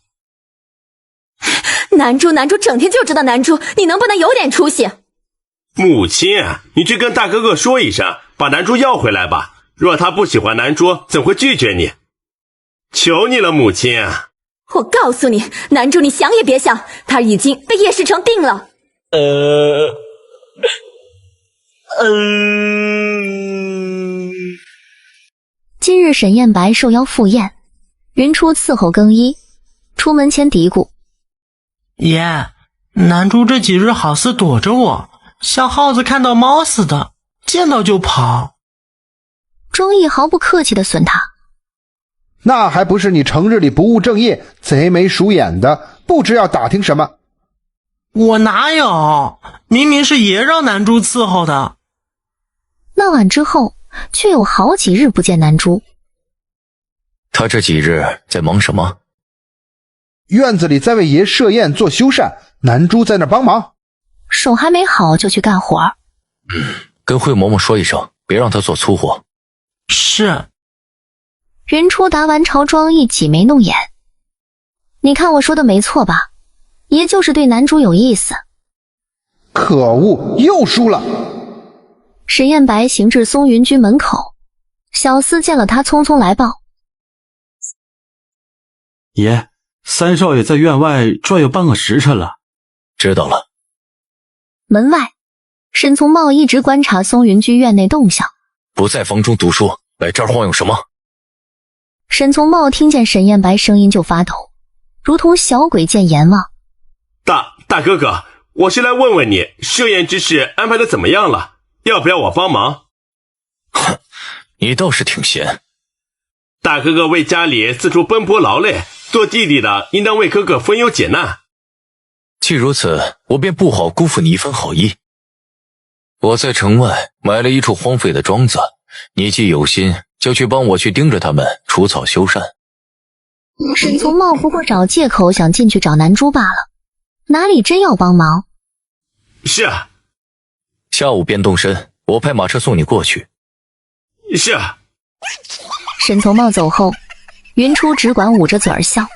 [SPEAKER 6] 南珠整天就知道南珠，你能不能有点出息？
[SPEAKER 5] 母亲，你去跟大哥哥说一声，把南珠要回来吧。若他不喜欢南珠，怎会拒绝你？求你了，母亲。
[SPEAKER 6] 我告诉你，南珠你想也别想，他已经被叶世成定了。
[SPEAKER 3] 今日沈燕白受邀赴宴，云初伺候更衣，出门前嘀咕：
[SPEAKER 9] 爷，南珠这几日好似躲着我，像耗子看到猫似的，见到就跑。
[SPEAKER 3] 庄毅毫不客气地损他：
[SPEAKER 8] 那还不是你成日里不务正业，贼眉鼠眼的，不知要打听什么。
[SPEAKER 9] 我哪有，明明是爷让南珠伺候的。
[SPEAKER 3] 那晚之后，却有好几日不见南珠。
[SPEAKER 2] 他这几日在忙什么？
[SPEAKER 8] 院子里在为爷设宴做修缮，南珠在那帮忙。
[SPEAKER 3] 手还没好就去干活。
[SPEAKER 2] 跟惠嬷嬷说一声，别让他做粗活。
[SPEAKER 9] 是。
[SPEAKER 3] 云初答完朝庄毅挤眉弄眼：你看我说的没错吧？爷就是对南珠有意思。
[SPEAKER 8] 可恶，又输了。
[SPEAKER 3] 沈燕白行至松云居门口，小厮见了他匆匆来报：
[SPEAKER 4] 爷，三少爷在院外转悠半个时辰了。
[SPEAKER 2] 知道了。
[SPEAKER 3] 门外，沈从茂一直观察松云居院内动向。
[SPEAKER 2] 不在房中读书，来这儿晃悠什么？
[SPEAKER 3] 沈从茂听见沈燕白声音就发抖，如同小鬼见阎王。
[SPEAKER 5] 大哥哥，我是来问问你，设宴之事安排的怎么样了？要不要我帮忙？
[SPEAKER 2] 哼，你倒是挺闲。
[SPEAKER 5] 大哥哥为家里四处奔波劳累，做弟弟的应当为哥哥分忧解难。
[SPEAKER 2] 既如此，我便不好辜负你一份好意。我在城外买了一处荒废的庄子，你既有心，就去帮我去盯着他们除草修缮。
[SPEAKER 3] 沈从茂不过找借口想进去找南珠罢了，哪里真要帮忙？
[SPEAKER 5] 是啊。
[SPEAKER 2] 下午便动身，我派马车送你过去。
[SPEAKER 5] 是啊。
[SPEAKER 3] 沈从茂走后，云初只管捂着嘴儿笑。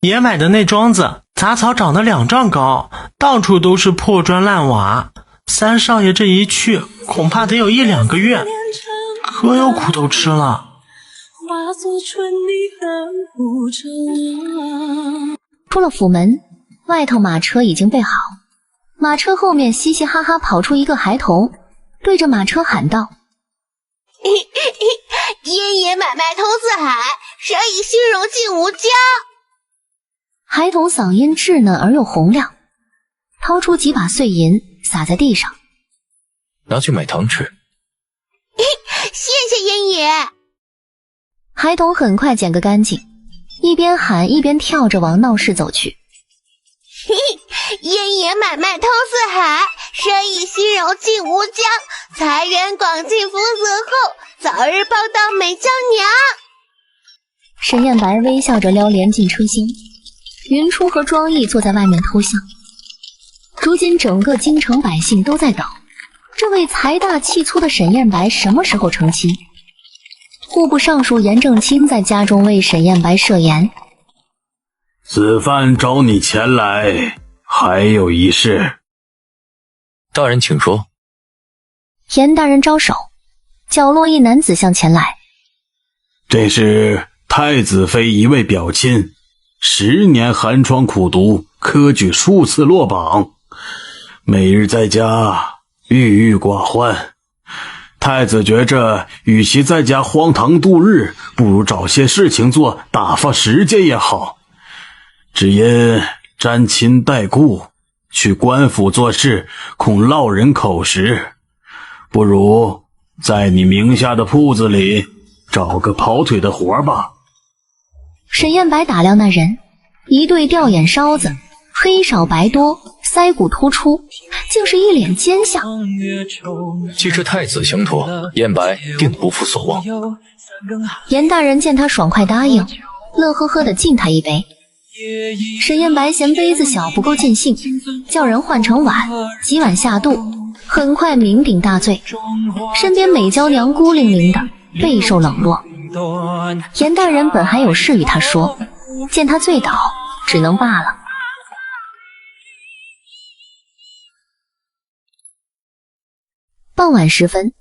[SPEAKER 9] 爷买的那庄子，杂草长得2丈高，到处都是破砖烂瓦。三少爷这一去，恐怕得有1-2个月，可有苦头吃了。
[SPEAKER 3] 出了府门，外头马车已经备好，马车后面嘻嘻哈哈跑出一个孩童，对着马车喊道：
[SPEAKER 12] 燕爷买卖通四海，谁以虚荣尽无疆。
[SPEAKER 3] 孩童嗓音稚嫩而又洪亮，掏出几把碎银撒在地上，
[SPEAKER 2] 拿去买糖吃。
[SPEAKER 12] 谢谢燕爷。
[SPEAKER 3] 孩童很快捡个干净，一边喊一边跳着往闹市走去。
[SPEAKER 12] 燕爷买卖通四海，谁以虚荣尽无疆。财源广进福泽厚，早日抱到美娇娘。
[SPEAKER 3] 沈燕白微笑着撩帘进车厢，云初和庄毅坐在外面偷笑。如今整个京城百姓都在等，这位财大气粗的沈燕白什么时候成亲？户部尚书严正清在家中为沈燕白设宴。
[SPEAKER 13] 子范找你前来，还有一事。
[SPEAKER 2] 大人请说。
[SPEAKER 3] 严大人招手，角落一男子向前来。
[SPEAKER 13] 这是太子妃一位表亲， 10年寒窗苦读，科举数次落榜，每日在家郁郁寡欢。太子觉着与其在家荒唐度日，不如找些事情做，打发时间也好。只因沾亲带故，去官府做事，恐落人口实，不如在你名下的铺子里找个跑腿的活吧。
[SPEAKER 3] 沈燕白打量那人，一对吊眼梢子，黑少白多，腮骨突出，竟是一脸奸相。
[SPEAKER 2] 既是太子相托，燕白定不负所望。
[SPEAKER 3] 严大人见他爽快答应，乐呵呵地敬他一杯。沈燕白嫌杯子小不够尽兴，叫人换成碗，几碗下肚，很快酩酊大醉。身边美娇娘孤零零的，备受冷落。严大人本还有事与他说，见他醉倒，只能罢了。傍晚时分，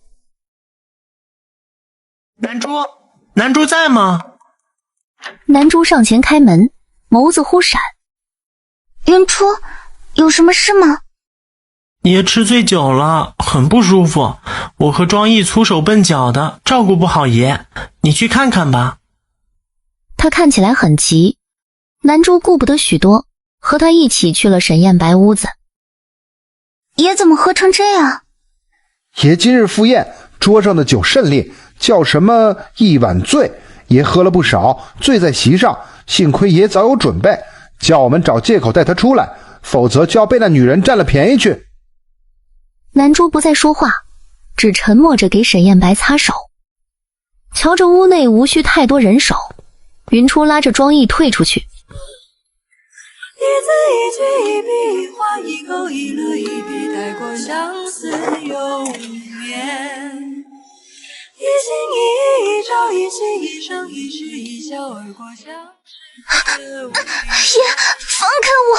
[SPEAKER 9] 南珠在吗？
[SPEAKER 3] 南珠上前开门，眸子忽闪。
[SPEAKER 11] 云初，有什么事吗？
[SPEAKER 9] 爷吃醉酒了，很不舒服。我和庄毅粗手笨脚的，照顾不好爷，你去看看吧。
[SPEAKER 3] 他看起来很急，南珠顾不得许多，和他一起去了沈燕白屋子。
[SPEAKER 11] 爷怎么喝成这样？
[SPEAKER 8] 爷今日赴宴，桌上的酒甚烈，叫什么一碗醉，爷喝了不少，醉在席上。幸亏爷早有准备，叫我们找借口带他出来，否则就要被那女人占了便宜去。
[SPEAKER 3] 南珠不再说话，只沉默着给沈燕白擦手。瞧着屋内无需太多人手，云初拉着庄毅退出去。
[SPEAKER 14] 一字一句一笔一画，一勾一勒一笔带过相思永眠。一心一意一朝一夕一生一世一笑而过相识。
[SPEAKER 11] 爷，放开我！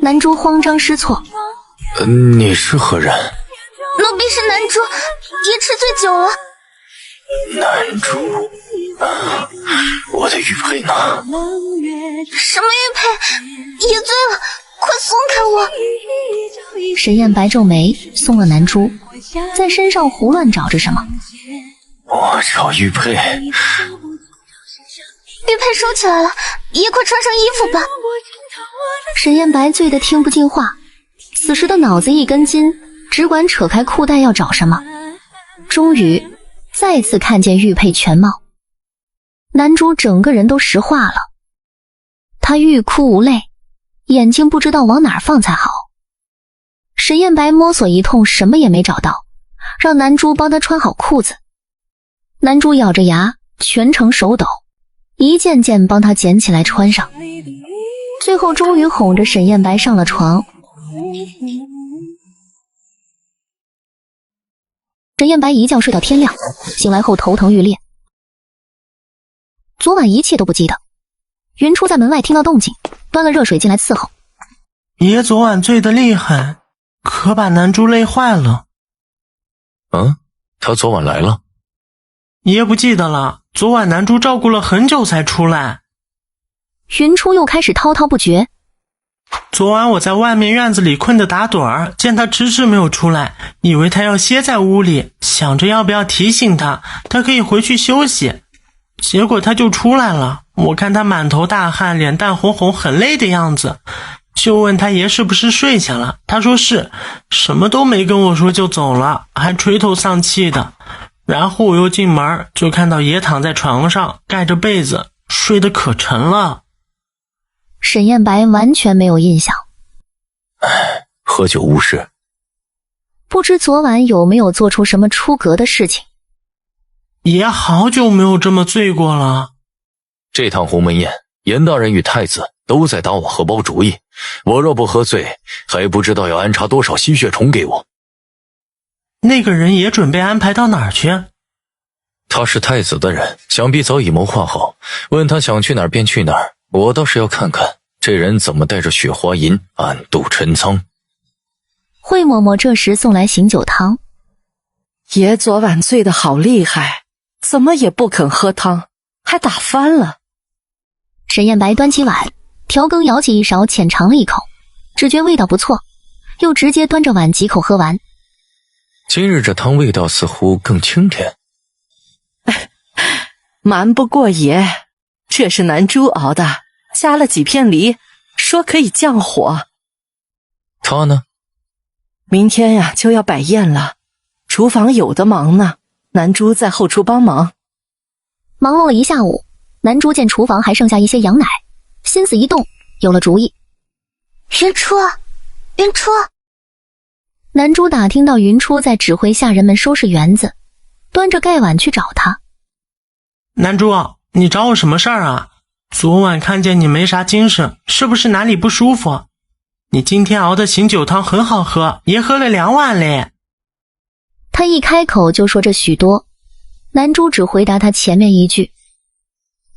[SPEAKER 3] 南珠慌张失措。
[SPEAKER 2] 你是何人？
[SPEAKER 11] 奴婢是南珠，爷吃醉酒了。
[SPEAKER 2] 南珠，我的玉佩呢？
[SPEAKER 11] 什么玉佩？爷醉了，快松开我！
[SPEAKER 3] 沈燕白皱眉，松了南珠，在身上胡乱找着什么。
[SPEAKER 2] 我找玉佩。玉
[SPEAKER 11] 佩收起来了，爷快穿上衣服吧。
[SPEAKER 3] 沈燕白醉得听不进话，此时的脑子一根筋，只管扯开裤带要找什么。终于再次看见玉佩全貌，南珠整个人都石化了。她欲哭无泪，眼睛不知道往哪儿放才好。沈燕白摸索一通，什么也没找到，让南珠帮她穿好裤子。南珠咬着牙，全程手抖，一件件帮她捡起来穿上，最后终于哄着沈燕白上了床。沈燕白一觉睡到天亮，醒来后头疼欲裂。昨晚一切都不记得。云初在门外听到动静，端了热水进来伺候。
[SPEAKER 9] 爷昨晚醉得厉害，可把南珠累坏了。
[SPEAKER 2] 他昨晚来了？
[SPEAKER 9] 爷不记得了，昨晚南珠照顾了很久才出来。
[SPEAKER 3] 云初又开始滔滔不绝。
[SPEAKER 9] 昨晚我在外面院子里困得打盹儿，见他迟迟没有出来，以为他要歇在屋里，想着要不要提醒他，他可以回去休息。结果他就出来了，我看他满头大汗，脸蛋红红，很累的样子，就问他爷是不是睡下了，他说是，什么都没跟我说就走了，还垂头丧气的。然后我又进门，就看到爷躺在床上，盖着被子，睡得可沉了。
[SPEAKER 3] 沈燕白完全没有印象。
[SPEAKER 2] 喝酒误事，
[SPEAKER 3] 不知昨晚有没有做出什么出格的事情。
[SPEAKER 9] 爷好久没有这么醉过了。
[SPEAKER 2] 这趟鸿门宴，严大人与太子都在打我荷包主意，我若不喝醉，还不知道要安插多少吸血虫给我。
[SPEAKER 9] 那个人也准备安排到哪儿去？
[SPEAKER 2] 他是太子的人，想必早已谋划好，问他想去哪儿便去哪儿。我倒是要看看这人怎么带着雪花银暗度陈仓。
[SPEAKER 3] 惠嬷嬷这时送来醒酒汤。
[SPEAKER 10] 爷昨晚醉得好厉害，怎么也不肯喝汤，还打翻了。
[SPEAKER 3] 沈燕白端起碗，调羹舀起一勺，浅尝了一口，只觉味道不错，又直接端着碗几口喝完。
[SPEAKER 2] 今日这汤味道似乎更清甜。
[SPEAKER 10] 瞒不过爷，这是南珠熬的，加了几片梨，说可以降火。
[SPEAKER 2] 他呢？
[SPEAKER 10] 明天呀就要摆宴了，厨房有的忙呢，南珠在后厨帮忙。
[SPEAKER 3] 忙碌了一下午，南珠见厨房还剩下一些羊奶，心思一动，有了主意。
[SPEAKER 1] 云初，云初！
[SPEAKER 3] 南珠打听到云初在指挥下人们收拾园子，端着盖碗去找他。
[SPEAKER 9] 南珠，你找我什么事儿啊？昨晚看见你没啥精神，是不是哪里不舒服？你今天熬的醒酒汤很好喝，也喝了2碗嘞。
[SPEAKER 3] 他一开口就说这许多，南珠只回答他前面一句：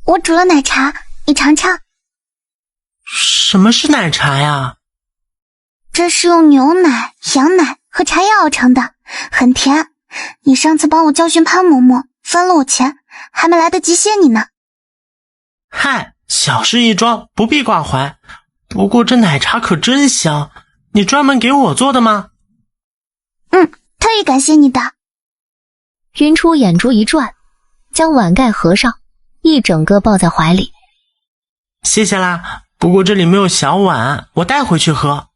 [SPEAKER 1] 我煮了奶茶，你尝尝。
[SPEAKER 9] 什么是奶茶呀？
[SPEAKER 1] 这是用牛奶、羊奶和茶叶熬成的，很甜。你上次帮我教训潘嬷嬷，分了我钱，还没来得及谢你呢。
[SPEAKER 9] 嗨，小事一桩，不必挂怀。不过这奶茶可真香，你专门给我做的吗？
[SPEAKER 1] 特意感谢你的。
[SPEAKER 3] 云初眼珠一转，将碗盖合上，一整个抱在怀里。
[SPEAKER 9] 谢谢啦，不过这里没有小碗，我带回去喝。